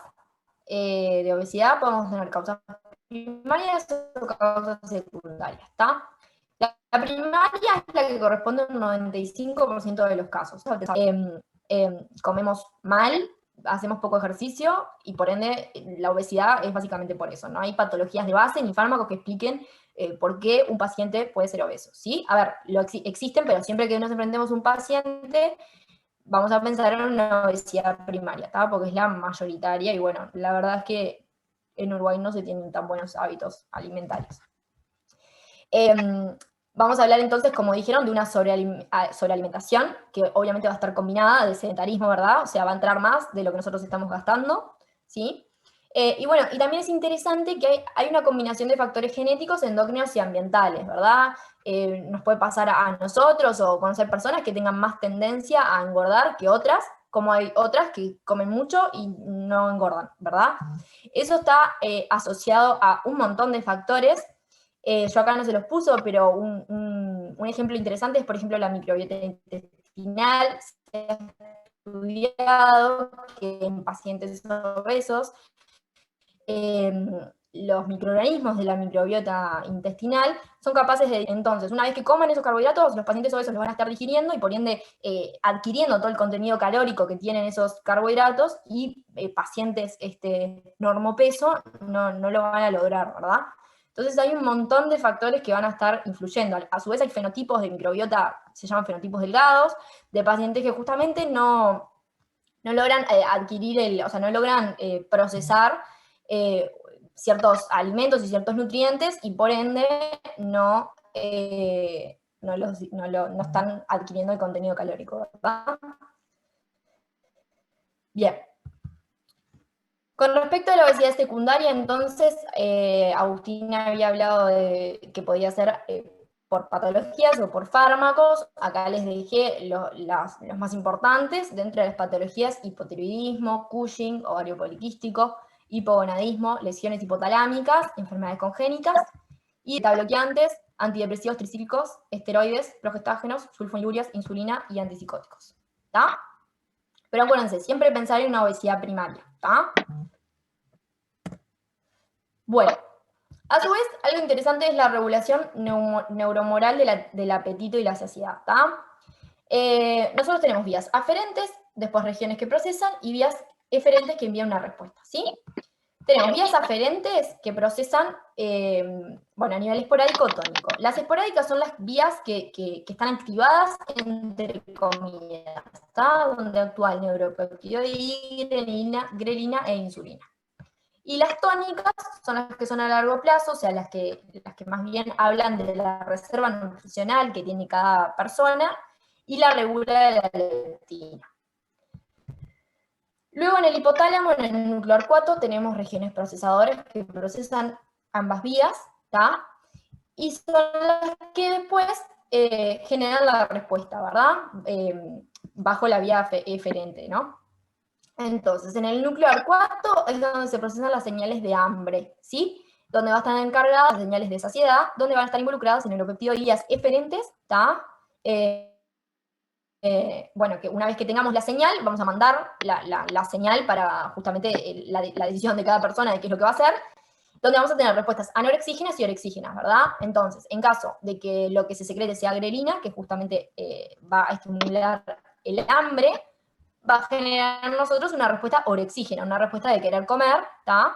de obesidad podemos tener causas primarias o causas secundarias, ¿está? La primaria es la que corresponde a un 95% de los casos. Comemos mal, hacemos poco ejercicio y por ende la obesidad es básicamente por eso. No hay patologías de base ni fármacos que expliquen por qué un paciente puede ser obeso, ¿sí? A ver, existen, pero siempre que nos enfrentemos a un paciente, vamos a pensar en una obesidad primaria, ¿tá? Porque es la mayoritaria y bueno, la verdad es que en Uruguay no se tienen tan buenos hábitos alimentarios. Vamos a hablar entonces, como dijeron, de una sobrealimentación, que obviamente va a estar combinada de sedentarismo, ¿verdad? O sea, va a entrar más de lo que nosotros estamos gastando, ¿sí? Y bueno, y también es interesante que hay una combinación de factores genéticos, endócrinos y ambientales, ¿verdad? Nos puede pasar a nosotros o conocer personas que tengan más tendencia a engordar que otras, como hay otras que comen mucho y no engordan, ¿verdad? Eso está asociado a un montón de factores. Yo acá no se los puso, pero un ejemplo interesante es, por ejemplo, la microbiota intestinal. Se ha estudiado que en pacientes obesos los microorganismos de la microbiota intestinal son capaces de, entonces, una vez que coman esos carbohidratos, los pacientes obesos los van a estar digiriendo y por ende adquiriendo todo el contenido calórico que tienen esos carbohidratos, y pacientes normopeso no lo van a lograr, ¿verdad? Entonces hay un montón de factores que van a estar influyendo. A su vez hay fenotipos de microbiota, se llaman fenotipos delgados, de pacientes que justamente no logran adquirir, o sea, no logran procesar ciertos alimentos y ciertos nutrientes, y por ende no están adquiriendo el contenido calórico, ¿verdad? Bien. Con respecto a la obesidad secundaria, entonces, Agustina había hablado de que podía ser por patologías o por fármacos. Acá les dejé los más importantes. Dentro de las patologías: hipotiroidismo, Cushing, ovario poliquístico, hipogonadismo, lesiones hipotalámicas, enfermedades congénitas, y beta-bloqueantes, antidepresivos tricíclicos, esteroides, progestágenos, sulfonilureas, insulina y antipsicóticos. ¿Está? Pero acuérdense, siempre pensar en una obesidad primaria. ¿Está? Bueno, a su vez, algo interesante es la regulación neuromoral del apetito y la saciedad. ¿Está? Nosotros tenemos vías aferentes, después regiones que procesan, y vías eferentes que envían una respuesta, ¿sí? Tenemos vías aferentes que procesan, a nivel esporádico o tónico. Las esporádicas son las vías que están activadas, entre comillas, ¿está? Donde actúa el neuropeptidoide, grelina e insulina. Y las tónicas son las que son a largo plazo, o sea, las que más bien hablan de la reserva nutricional que tiene cada persona, y la regula de la leptina. Luego en el hipotálamo, en el núcleo arcuato, tenemos regiones procesadoras que procesan ambas vías, ¿tá? Y son las que después generan la respuesta, ¿verdad? Bajo la vía eferente, ¿no? Entonces, en el núcleo arcuato es donde se procesan las señales de hambre, ¿sí? Donde van a estar encargadas las señales de saciedad, donde van a estar involucradas en neuropeptidoías eferentes, ¿tá? Que una vez que tengamos la señal, vamos a mandar la señal para justamente la decisión de cada persona de qué es lo que va a hacer, donde vamos a tener respuestas anorexígenas y orexígenas, ¿verdad? Entonces, en caso de que lo que se secrete sea grelina, que justamente va a estimular el hambre, va a generar en nosotros una respuesta orexígena, una respuesta de querer comer, ¿está?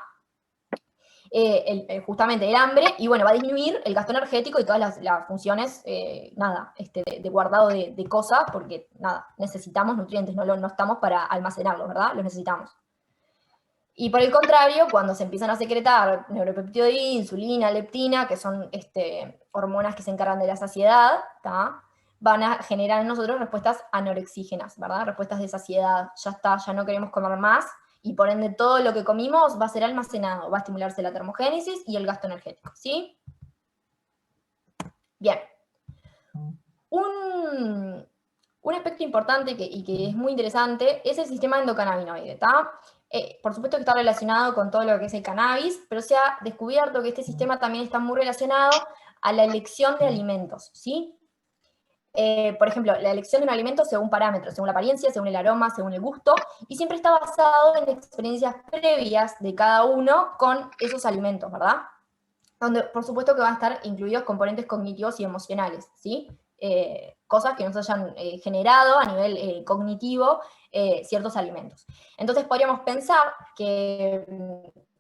Justamente el hambre, y bueno, va a disminuir el gasto energético y todas las funciones, de guardado de cosas, porque, necesitamos nutrientes, no estamos para almacenarlos, ¿verdad? Los necesitamos. Y por el contrario, cuando se empiezan a secretar neuropeptidoide, insulina, leptina, que son hormonas que se encargan de la saciedad, ¿tá? Van a generar en nosotros respuestas anorexígenas, ¿verdad? Respuestas de saciedad, ya está, ya no queremos comer más, y por ende todo lo que comimos va a ser almacenado, va a estimularse la termogénesis y el gasto energético, ¿sí? Bien. Un aspecto importante y que es muy interesante es el sistema endocannabinoide, ¿está? Por supuesto que está relacionado con todo lo que es el cannabis, pero se ha descubierto que este sistema también está muy relacionado a la elección de alimentos, ¿sí? Por ejemplo, la elección de un alimento según parámetros, según la apariencia, según el aroma, según el gusto, y siempre está basado en experiencias previas de cada uno con esos alimentos, ¿verdad? Donde, por supuesto, que van a estar incluidos componentes cognitivos y emocionales, ¿sí? Cosas que nos hayan generado a nivel cognitivo ciertos alimentos. Entonces podríamos pensar que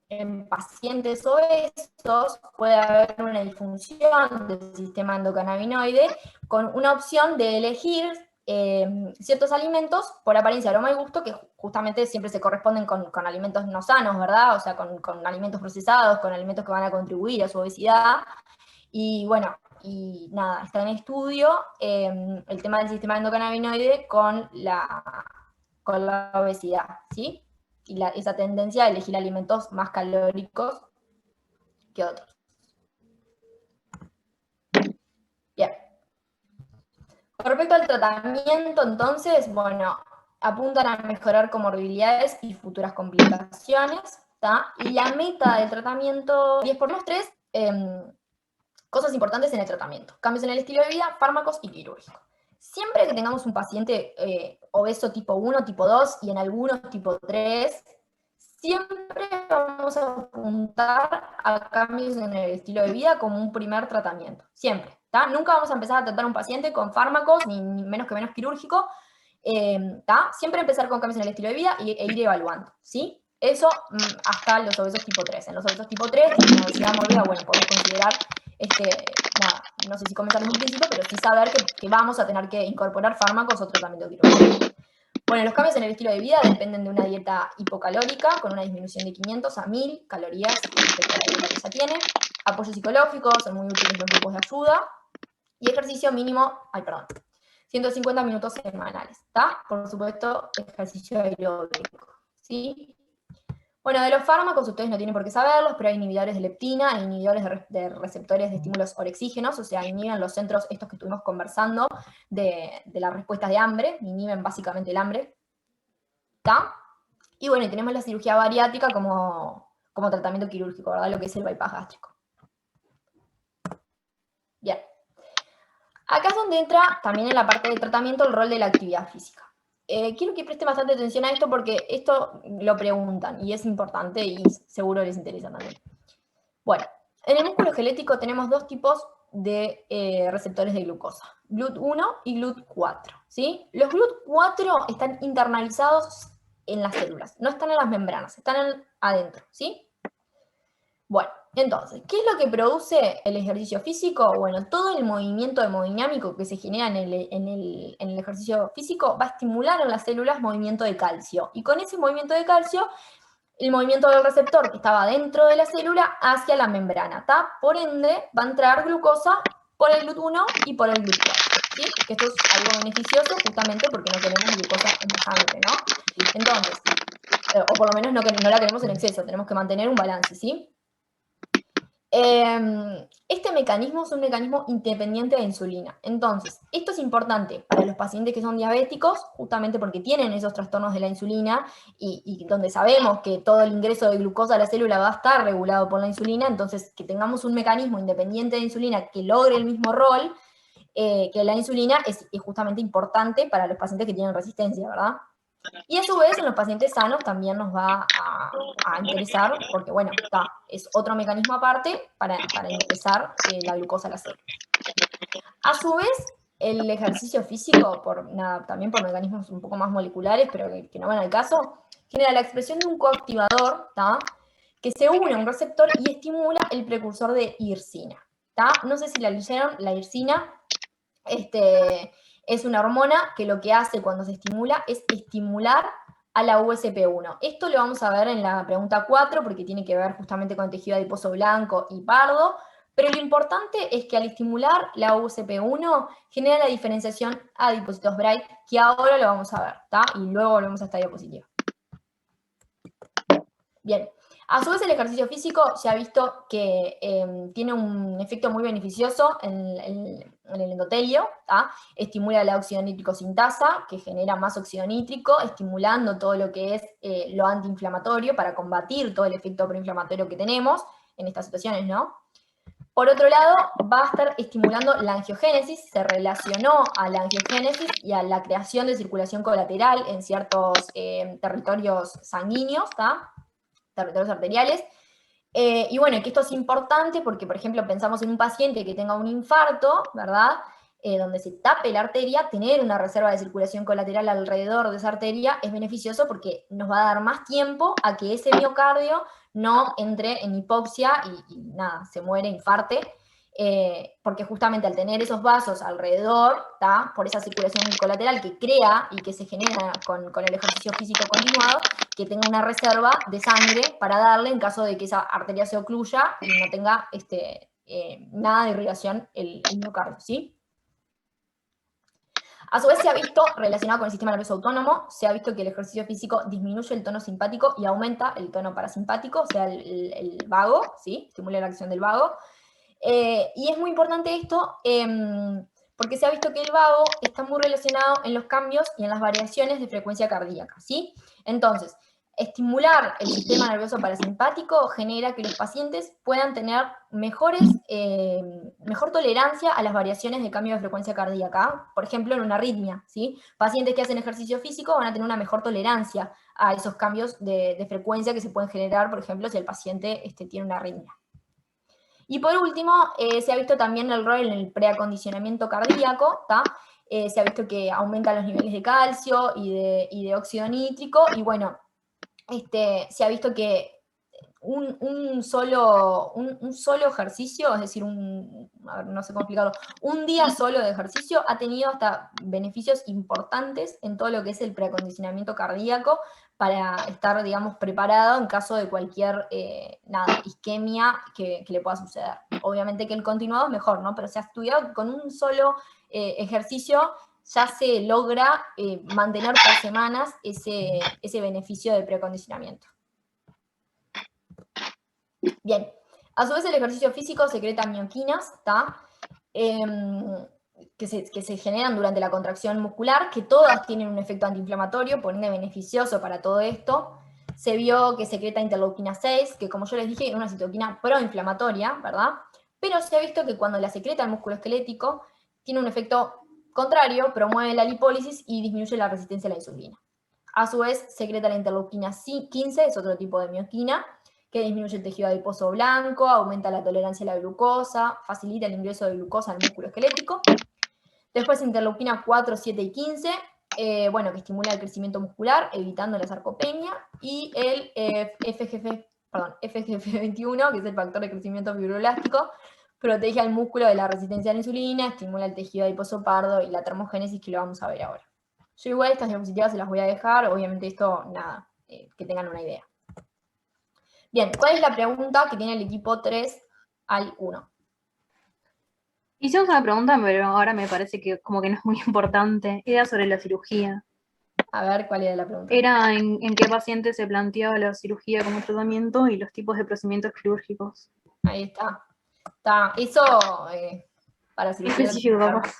en pacientes obesos puede haber una disfunción del sistema endocannabinoide con una opción de elegir ciertos alimentos por apariencia, aroma y gusto, que justamente siempre se corresponden con alimentos no sanos, ¿verdad? O sea, con alimentos procesados, con alimentos que van a contribuir a su obesidad. Y bueno, está en estudio el tema del sistema endocannabinoide con la obesidad, ¿sí? Y esa tendencia a elegir alimentos más calóricos que otros. Bien. Con respecto al tratamiento, entonces, bueno, apuntan a mejorar comorbilidades y futuras complicaciones, ¿tá? Y la meta del tratamiento, 10 por los 3, cosas importantes en el tratamiento: cambios en el estilo de vida, fármacos y quirúrgico. siempre que tengamos un paciente obeso tipo 1, tipo 2 y en algunos tipo 3, siempre vamos a apuntar a cambios en el estilo de vida como un primer tratamiento, siempre. ¿Tá? Nunca vamos a empezar a tratar a un paciente con fármacos, ni menos que menos quirúrgico. ¿Tá? Siempre empezar con cambios en el estilo de vida e ir evaluando, ¿sí? Eso hasta los obesos tipo 3. En los obesos tipo 3, en la obesidad mórbida, bueno, podemos considerar, nada, no sé si comenzar desde un principio, pero sí saber que vamos a tener que incorporar fármacos o tratamiento quirúrgico. Bueno, los cambios en el estilo de vida dependen de una dieta hipocalórica con una disminución de 500 a 1000 calorías respecto a la dieta que ya tiene. Apoyos psicológicos, son muy útiles los grupos de ayuda. Y ejercicio mínimo, 150 minutos semanales, ¿está? Por supuesto, ejercicio aeróbico, ¿sí? Bueno, de los fármacos ustedes no tienen por qué saberlos, pero hay inhibidores de leptina, inhibidores de receptores de estímulos orexígenos, o sea, inhiben los centros estos que estuvimos conversando de las respuestas de hambre, inhiben básicamente el hambre, ¿está? Y bueno, y tenemos la cirugía bariátrica como tratamiento quirúrgico, ¿verdad? Lo que es el bypass gástrico. Bien. Acá es donde entra también en la parte del tratamiento el rol de la actividad física. Quiero que presten bastante atención a esto porque esto lo preguntan y es importante y seguro les interesa también. Bueno, en el músculo esquelético tenemos dos tipos de receptores de glucosa, GLUT1 y GLUT4, ¿sí? Los GLUT4 están internalizados en las células, no están en las membranas, están adentro, ¿sí? Bueno, entonces, ¿qué es lo que produce el ejercicio físico? Bueno, todo el movimiento hemodinámico que se genera en el ejercicio físico va a estimular en las células movimiento de calcio. Y con ese movimiento de calcio, el movimiento del receptor que estaba dentro de la célula hacia la membrana, ¿tá? Por ende, va a entrar glucosa por el GLUT1 y por el GLUT4, ¿sí? Que esto es algo beneficioso justamente porque no queremos glucosa en la sangre, ¿no? Entonces, o por lo menos no la queremos en exceso, tenemos que mantener un balance, ¿sí? Este mecanismo es un mecanismo independiente de insulina. Entonces, esto es importante para los pacientes que son diabéticos, justamente porque tienen esos trastornos de la insulina y donde sabemos que todo el ingreso de glucosa a la célula va a estar regulado por la insulina, entonces que tengamos un mecanismo independiente de insulina que logre el mismo rol que la insulina es justamente importante para los pacientes que tienen resistencia, ¿verdad? Y a su vez en los pacientes sanos también nos va a interesar, porque bueno, es otro mecanismo aparte para ingresar la glucosa a la célula. A su vez, el ejercicio físico, también por mecanismos un poco más moleculares, pero que no van al caso, genera la expresión de un coactivador, que se une a un receptor y estimula el precursor de irsina. No sé si la leyeron, la irsina, es una hormona que lo que hace cuando se estimula es estimular a la USP1. Esto lo vamos a ver en la pregunta 4 porque tiene que ver justamente con tejido adiposo blanco y pardo, pero lo importante es que al estimular la USP1 genera la diferenciación a adipocitos Bright, que ahora lo vamos a ver, y luego volvemos a esta diapositiva. Bien. A su vez, el ejercicio físico se ha visto que tiene un efecto muy beneficioso en el endotelio, estimula la óxido nítrico sintasa, que genera más óxido nítrico, estimulando todo lo que es lo antiinflamatorio para combatir todo el efecto proinflamatorio que tenemos en estas situaciones, ¿no? Por otro lado, va a estar estimulando la angiogénesis, se relacionó a la angiogénesis y a la creación de circulación colateral en ciertos territorios sanguíneos, territorios arteriales, y bueno, que esto es importante porque, por ejemplo, pensamos en un paciente que tenga un infarto, ¿verdad?, donde se tape la arteria, tener una reserva de circulación colateral alrededor de esa arteria es beneficioso porque nos va a dar más tiempo a que ese miocardio no entre en hipoxia y nada, se muere, infarte, porque justamente al tener esos vasos alrededor, por esa circulación colateral que crea y que se genera con el ejercicio físico continuado, que tenga una reserva de sangre para darle en caso de que esa arteria se ocluya y no tenga nada de irrigación el miocardio, ¿sí? A su vez se ha visto, relacionado con el sistema nervioso autónomo, se ha visto que el ejercicio físico disminuye el tono simpático y aumenta el tono parasimpático, o sea, el vago, ¿sí? Estimula la acción del vago. Y es muy importante esto porque se ha visto que el vago está muy relacionado en los cambios y en las variaciones de frecuencia cardíaca, ¿sí? Entonces, Estimular el sistema nervioso parasimpático genera que los pacientes puedan tener mejor tolerancia a las variaciones de cambio de frecuencia cardíaca, por ejemplo, en una arritmia, ¿sí? Pacientes que hacen ejercicio físico van a tener una mejor tolerancia a esos cambios de frecuencia que se pueden generar, por ejemplo, si el paciente tiene una arritmia. Y por último, se ha visto también el rol en el preacondicionamiento cardíaco, ¿tá? Se ha visto que aumentan los niveles de calcio y de óxido nítrico, y bueno, se ha visto que un solo ejercicio, es decir, a ver, no sé cómo explicarlo, un día solo de ejercicio ha tenido hasta beneficios importantes en todo lo que es el preacondicionamiento cardíaco para estar, digamos, preparado en caso de cualquier isquemia que le pueda suceder. Obviamente que el continuado es mejor, ¿no? Pero se ha estudiado que con un solo ejercicio ya se logra mantener por semanas ese beneficio de preacondicionamiento. Bien, a su vez el ejercicio físico secreta mioquinas, ¿tá? Que se generan durante la contracción muscular, que todas tienen un efecto antiinflamatorio, por ende beneficioso para todo esto. Se vio que secreta interleuquina 6, que como yo les dije, es una citoquina proinflamatoria, ¿verdad? Pero se ha visto que cuando la secreta el músculo esquelético, tiene un efecto contrario, promueve la lipólisis y disminuye la resistencia a la insulina. A su vez, secreta la interleuquina 15, es otro tipo de mioquina, que disminuye el tejido adiposo blanco, aumenta la tolerancia a la glucosa, facilita el ingreso de glucosa al músculo esquelético. Después interleuquina 4, 7 y 15, que estimula el crecimiento muscular, evitando la sarcopenia, y el FGF21, que es el factor de crecimiento fibroelástico, protege al músculo de la resistencia a la insulina, estimula el tejido adiposo pardo y la termogénesis, que lo vamos a ver ahora. Yo igual estas diapositivas se las voy a dejar, obviamente esto, nada, que tengan una idea. Bien, ¿cuál es la pregunta que tiene el equipo 3 al 1? Hicimos una pregunta, pero ahora me parece que como que no es muy importante. Era sobre la cirugía. A ver, ¿cuál era la pregunta? Era en qué paciente se planteaba la cirugía como tratamiento y los tipos de procedimientos quirúrgicos. Ahí está. Eso para cirugía. Específico, capaz.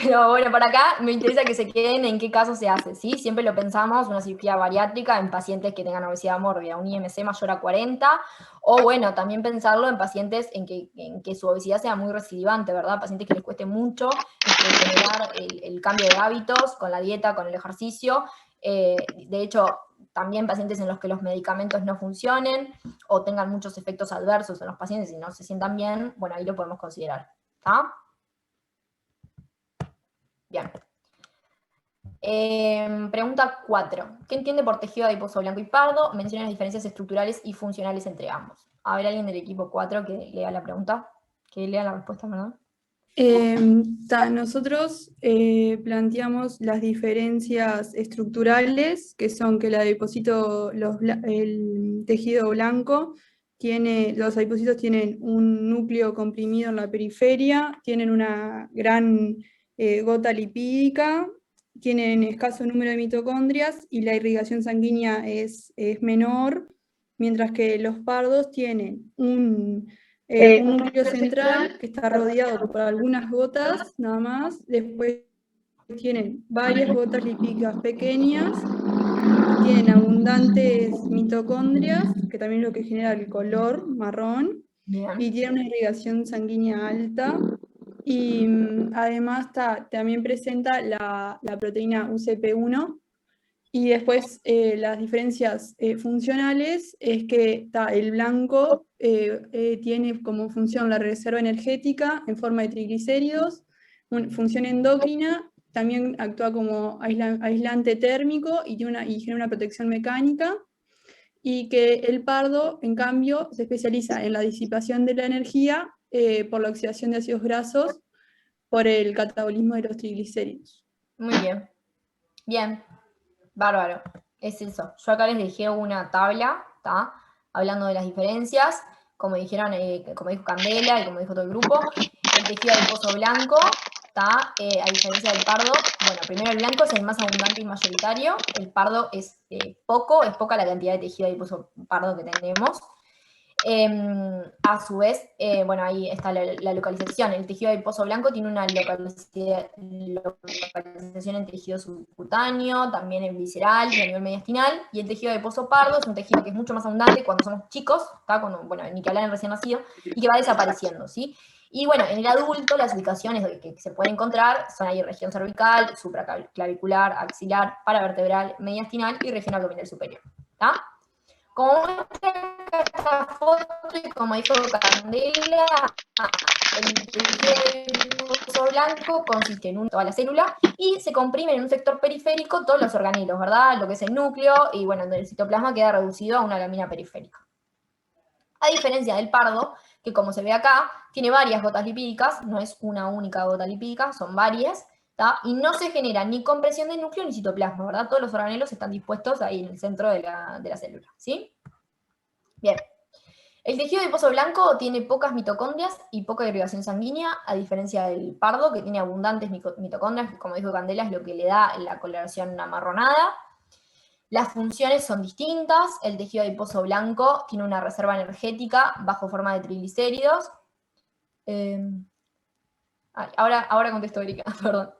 Pero bueno, para acá me interesa que se queden en qué caso se hace, ¿sí? Siempre lo pensamos, una cirugía bariátrica en pacientes que tengan obesidad mórbida, un IMC mayor a 40, o bueno, también pensarlo en pacientes en que su obesidad sea muy recidivante, ¿verdad? Pacientes que les cueste mucho generar el cambio de hábitos con la dieta, con el ejercicio. De hecho, también pacientes en los que los medicamentos no funcionen o tengan muchos efectos adversos en los pacientes y no se sientan bien, bueno, ahí lo podemos considerar, ¿está? Bien. Pregunta 4. ¿Qué entiende por tejido adiposo blanco y pardo? Menciona las diferencias estructurales y funcionales entre ambos. A ver, alguien del equipo 4 que lea la pregunta, que lea la respuesta, ¿verdad? Nosotros planteamos las diferencias estructurales, que son que el tejido blanco los adipocitos tienen un núcleo comprimido en la periferia, tienen una gran gota lipídica, tienen escaso número de mitocondrias y la irrigación sanguínea es menor, mientras que los pardos tienen un núcleo central que está rodeado por algunas gotas nada más, después tienen varias gotas lipídicas pequeñas, tienen abundantes mitocondrias, que también es lo que genera el color marrón, y tienen una irrigación sanguínea alta, y además también presenta la proteína UCP1, y después las diferencias funcionales es que el blanco tiene como función la reserva energética en forma de triglicéridos, función endocrina, también actúa como aislante térmico y genera una protección mecánica, y que el pardo, en cambio, se especializa en la disipación de la energía por la oxidación de ácidos grasos por el catabolismo de los triglicéridos. Muy bien. Bien. Bárbaro, es eso. Yo acá les dejé una tabla, ¿tá? Hablando de las diferencias, como dijeron, como dijo Candela y como dijo todo el grupo, el tejido adiposo blanco, ¿tá? A diferencia del pardo, bueno, primero el blanco es el más abundante y mayoritario, el pardo es poca la cantidad de tejido adiposo pardo que tenemos. A su vez, bueno, ahí está la localización. El tejido adiposo blanco tiene una localización en tejido subcutáneo, también en visceral y a nivel mediastinal. Y el tejido adiposo pardo es un tejido que es mucho más abundante cuando somos chicos, cuando, bueno, ni que hablar en recién nacido, y que va desapareciendo, ¿sí? Y bueno, en el adulto las ubicaciones que se pueden encontrar son ahí región cervical, supraclavicular, axilar, paravertebral, mediastinal y región abdominal superior, ¿está? Como muestra esta foto y como dijo Candela, el tejido blanco consiste en toda la célula y se comprimen en un sector periférico todos los organelos, ¿verdad? Lo que es el núcleo y bueno, el citoplasma queda reducido a una lámina periférica. A diferencia del pardo, que como se ve acá, tiene varias gotas lipídicas, no es una única gota lipídica, son varias, ¿tá? Y no se genera ni compresión del núcleo ni citoplasma, ¿verdad? Todos los organelos están dispuestos ahí en el centro de la célula, ¿sí? Bien. El tejido adiposo blanco tiene pocas mitocondrias y poca irrigación sanguínea, a diferencia del pardo, que tiene abundantes mitocondrias, que como dijo Candela, es lo que le da la coloración amarronada. Las funciones son distintas. El tejido adiposo blanco tiene una reserva energética bajo forma de triglicéridos. Ahora contesto, Erika, perdón.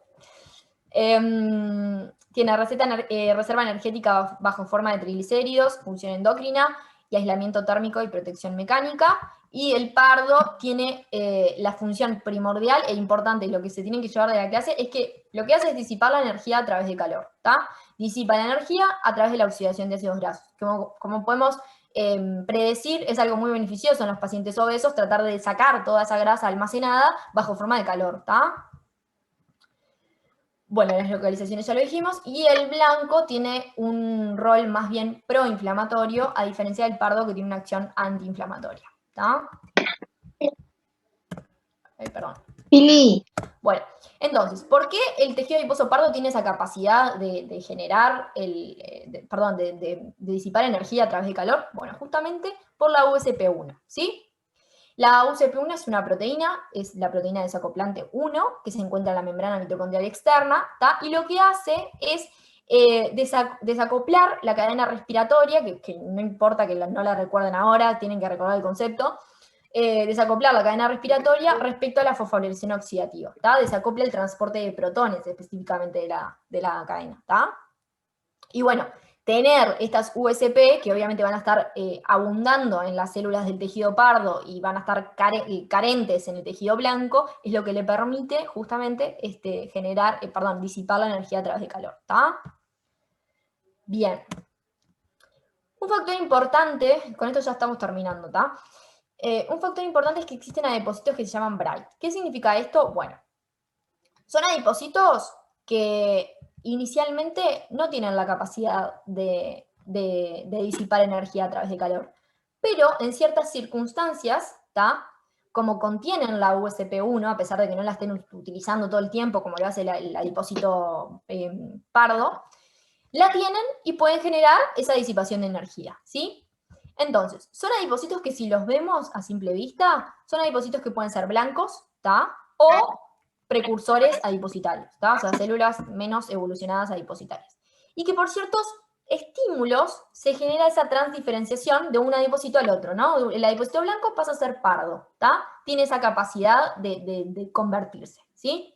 Tiene reserva energética bajo forma de triglicéridos, función endocrina y aislamiento térmico y protección mecánica. Y el pardo tiene la función primordial e importante, lo que se tienen que llevar de la clase, es que lo que hace es disipar la energía a través de calor, ¿tá? Disipa la energía a través de la oxidación de ácidos grasos. Como podemos predecir, es algo muy beneficioso en los pacientes obesos tratar de sacar toda esa grasa almacenada bajo forma de calor, ¿tá? Bueno, las localizaciones ya lo dijimos, y el blanco tiene un rol más bien proinflamatorio, a diferencia del pardo que tiene una acción antiinflamatoria, ¿tá? Perdón. Pili. Bueno, entonces, ¿por qué el tejido adiposo pardo tiene esa capacidad de generar, de disipar energía a través de calor? Bueno, justamente por la USP1, ¿sí? La UCP1 es una proteína, es la proteína desacoplante 1, que se encuentra en la membrana mitocondrial externa, ¿tá? Y lo que hace es desacoplar la cadena respiratoria, que no importa que no la recuerden ahora, tienen que recordar el concepto, desacoplar la cadena respiratoria respecto a la fosforilación oxidativa, ¿tá? Desacopla el transporte de protones específicamente de la cadena, ¿tá? Y bueno, tener estas USP, que obviamente van a estar abundando en las células del tejido pardo y van a estar carentes en el tejido blanco, es lo que le permite justamente disipar la energía a través de calor, ¿tá? Bien. Un factor importante, con esto ya estamos terminando, ¿tá? Un factor importante es que existen adipocitos que se llaman Bright. ¿Qué significa esto? Bueno, son adipocitos que inicialmente no tienen la capacidad de disipar energía a través de calor, pero en ciertas circunstancias, ¿tá? Como contienen la USP1, a pesar de que no la estén utilizando todo el tiempo, como lo hace el adipocito pardo, la tienen y pueden generar esa disipación de energía, ¿sí? Entonces, son adipocitos que si los vemos a simple vista, son adipocitos que pueden ser blancos, ¿tá? O precursores adipositarios, ¿tá? O sea, células menos evolucionadas adipositarias. Y que por ciertos estímulos se genera esa transdiferenciación de un adipocito al otro, ¿no? El adipocito blanco pasa a ser pardo, ¿tá? Tiene esa capacidad de convertirse, ¿sí?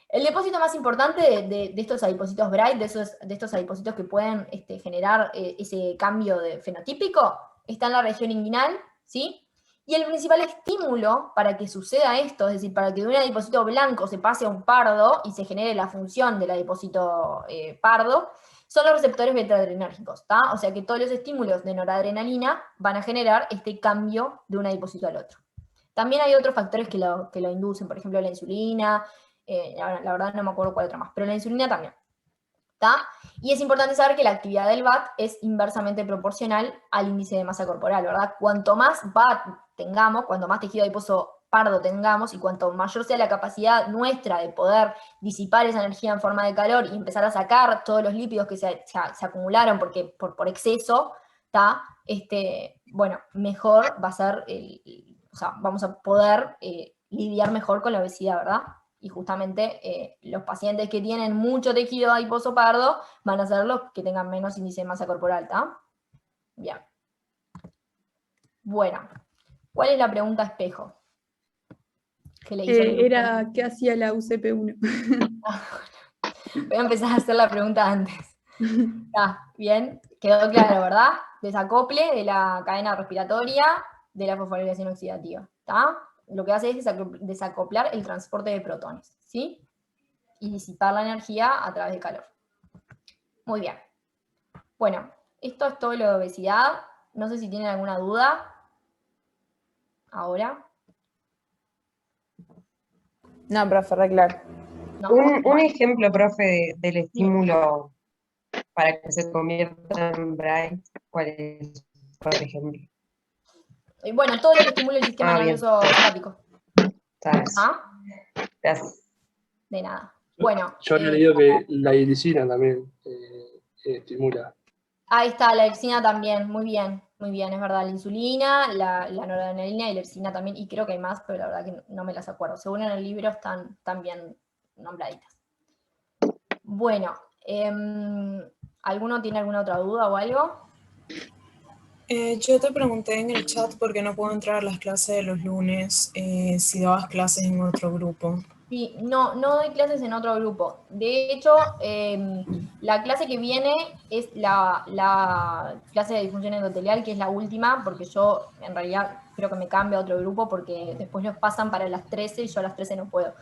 El depósito más importante de estos adipocitos Bright, de estos adipocitos que pueden generar ese cambio fenotípico, está en la región inguinal, ¿sí? Y el principal estímulo para que suceda esto, es decir, para que de un adipocito blanco se pase a un pardo y se genere la función del adipocito pardo, son los receptores beta-adrenérgicos, ¿tá? O sea que todos los estímulos de noradrenalina van a generar este cambio de un adipocito al otro. También hay otros factores que lo inducen, por ejemplo la insulina, la verdad no me acuerdo cuál otra más, pero la insulina también, ¿tá? Y es importante saber que la actividad del VAT es inversamente proporcional al índice de masa corporal, ¿verdad? Cuanto más VAT tengamos, cuanto más tejido adiposo pardo tengamos, y cuanto mayor sea la capacidad nuestra de poder disipar esa energía en forma de calor y empezar a sacar todos los lípidos que se acumularon por exceso, ¿tá? Bueno, mejor va a ser, o sea, vamos a poder lidiar mejor con la obesidad, ¿verdad? Y justamente los pacientes que tienen mucho tejido adiposo pardo van a ser los que tengan menos índice de masa corporal, ¿tá? Bien. Bueno, ¿cuál es la pregunta espejo? Que le hizo el grupo. Era, ¿qué hacía la UCP1? Voy a empezar a hacer la pregunta antes. Bien, quedó claro, ¿verdad? Desacople de la cadena respiratoria de la fosforilación oxidativa. ¿Está? Lo que hace es desacoplar el transporte de protones, ¿sí? Y disipar la energía a través de calor. Muy bien. Bueno, esto es todo lo de obesidad. No sé si tienen alguna duda. Ahora. No, profe, re claro. ¿No? Un ejemplo, profe, del estímulo para que se convierta en Bright, ¿cuál es, por ejemplo? Y bueno, todo lo que estimule el sistema Bien. nervioso simpático. ¿Sabes? ¿Ah? Gracias. De nada. Bueno, Yo había leído que la irisina también estimula. ahí está, la lepsina también, muy bien, es verdad, la insulina, la noradrenalina y la lepsina también, y creo que hay más, pero la verdad que no me las acuerdo. Según en el libro están bien nombraditas. Bueno, ¿alguno tiene alguna otra duda o algo? Yo te pregunté en el chat por qué no puedo entrar a las clases de los lunes, si dabas clases en otro grupo. Sí, no doy clases en otro grupo. De hecho, la clase que viene es la clase de disfunción endotelial, que es la última, porque yo en realidad creo que me cambio a otro grupo porque después los pasan para las 13 y yo a las 13 no puedo.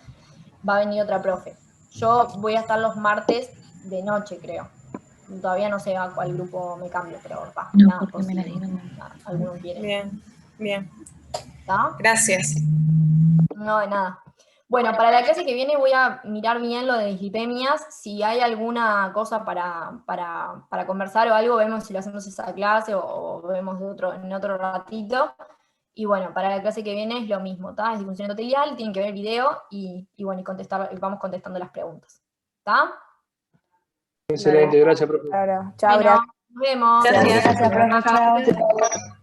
Va a venir otra profe. Yo voy a estar los martes de noche, creo. Todavía no sé a cuál grupo me cambio, pero nada, por si alguno quiere. Bien. ¿Está? Gracias. No, de nada. Bueno, para la clase que viene voy a mirar bien lo de dislipemias. Si hay alguna cosa para conversar o algo, vemos si lo hacemos esa clase o vemos en otro ratito. Y bueno, para la clase que viene es lo mismo, ¿está? Es disfunción endotelial, tienen que ver el video y bueno, vamos contestando las preguntas. ¿Está? Excelente, gracias, profe. Claro. Chao, Bueno, nos vemos. Gracias. Gracias, profe. Chao.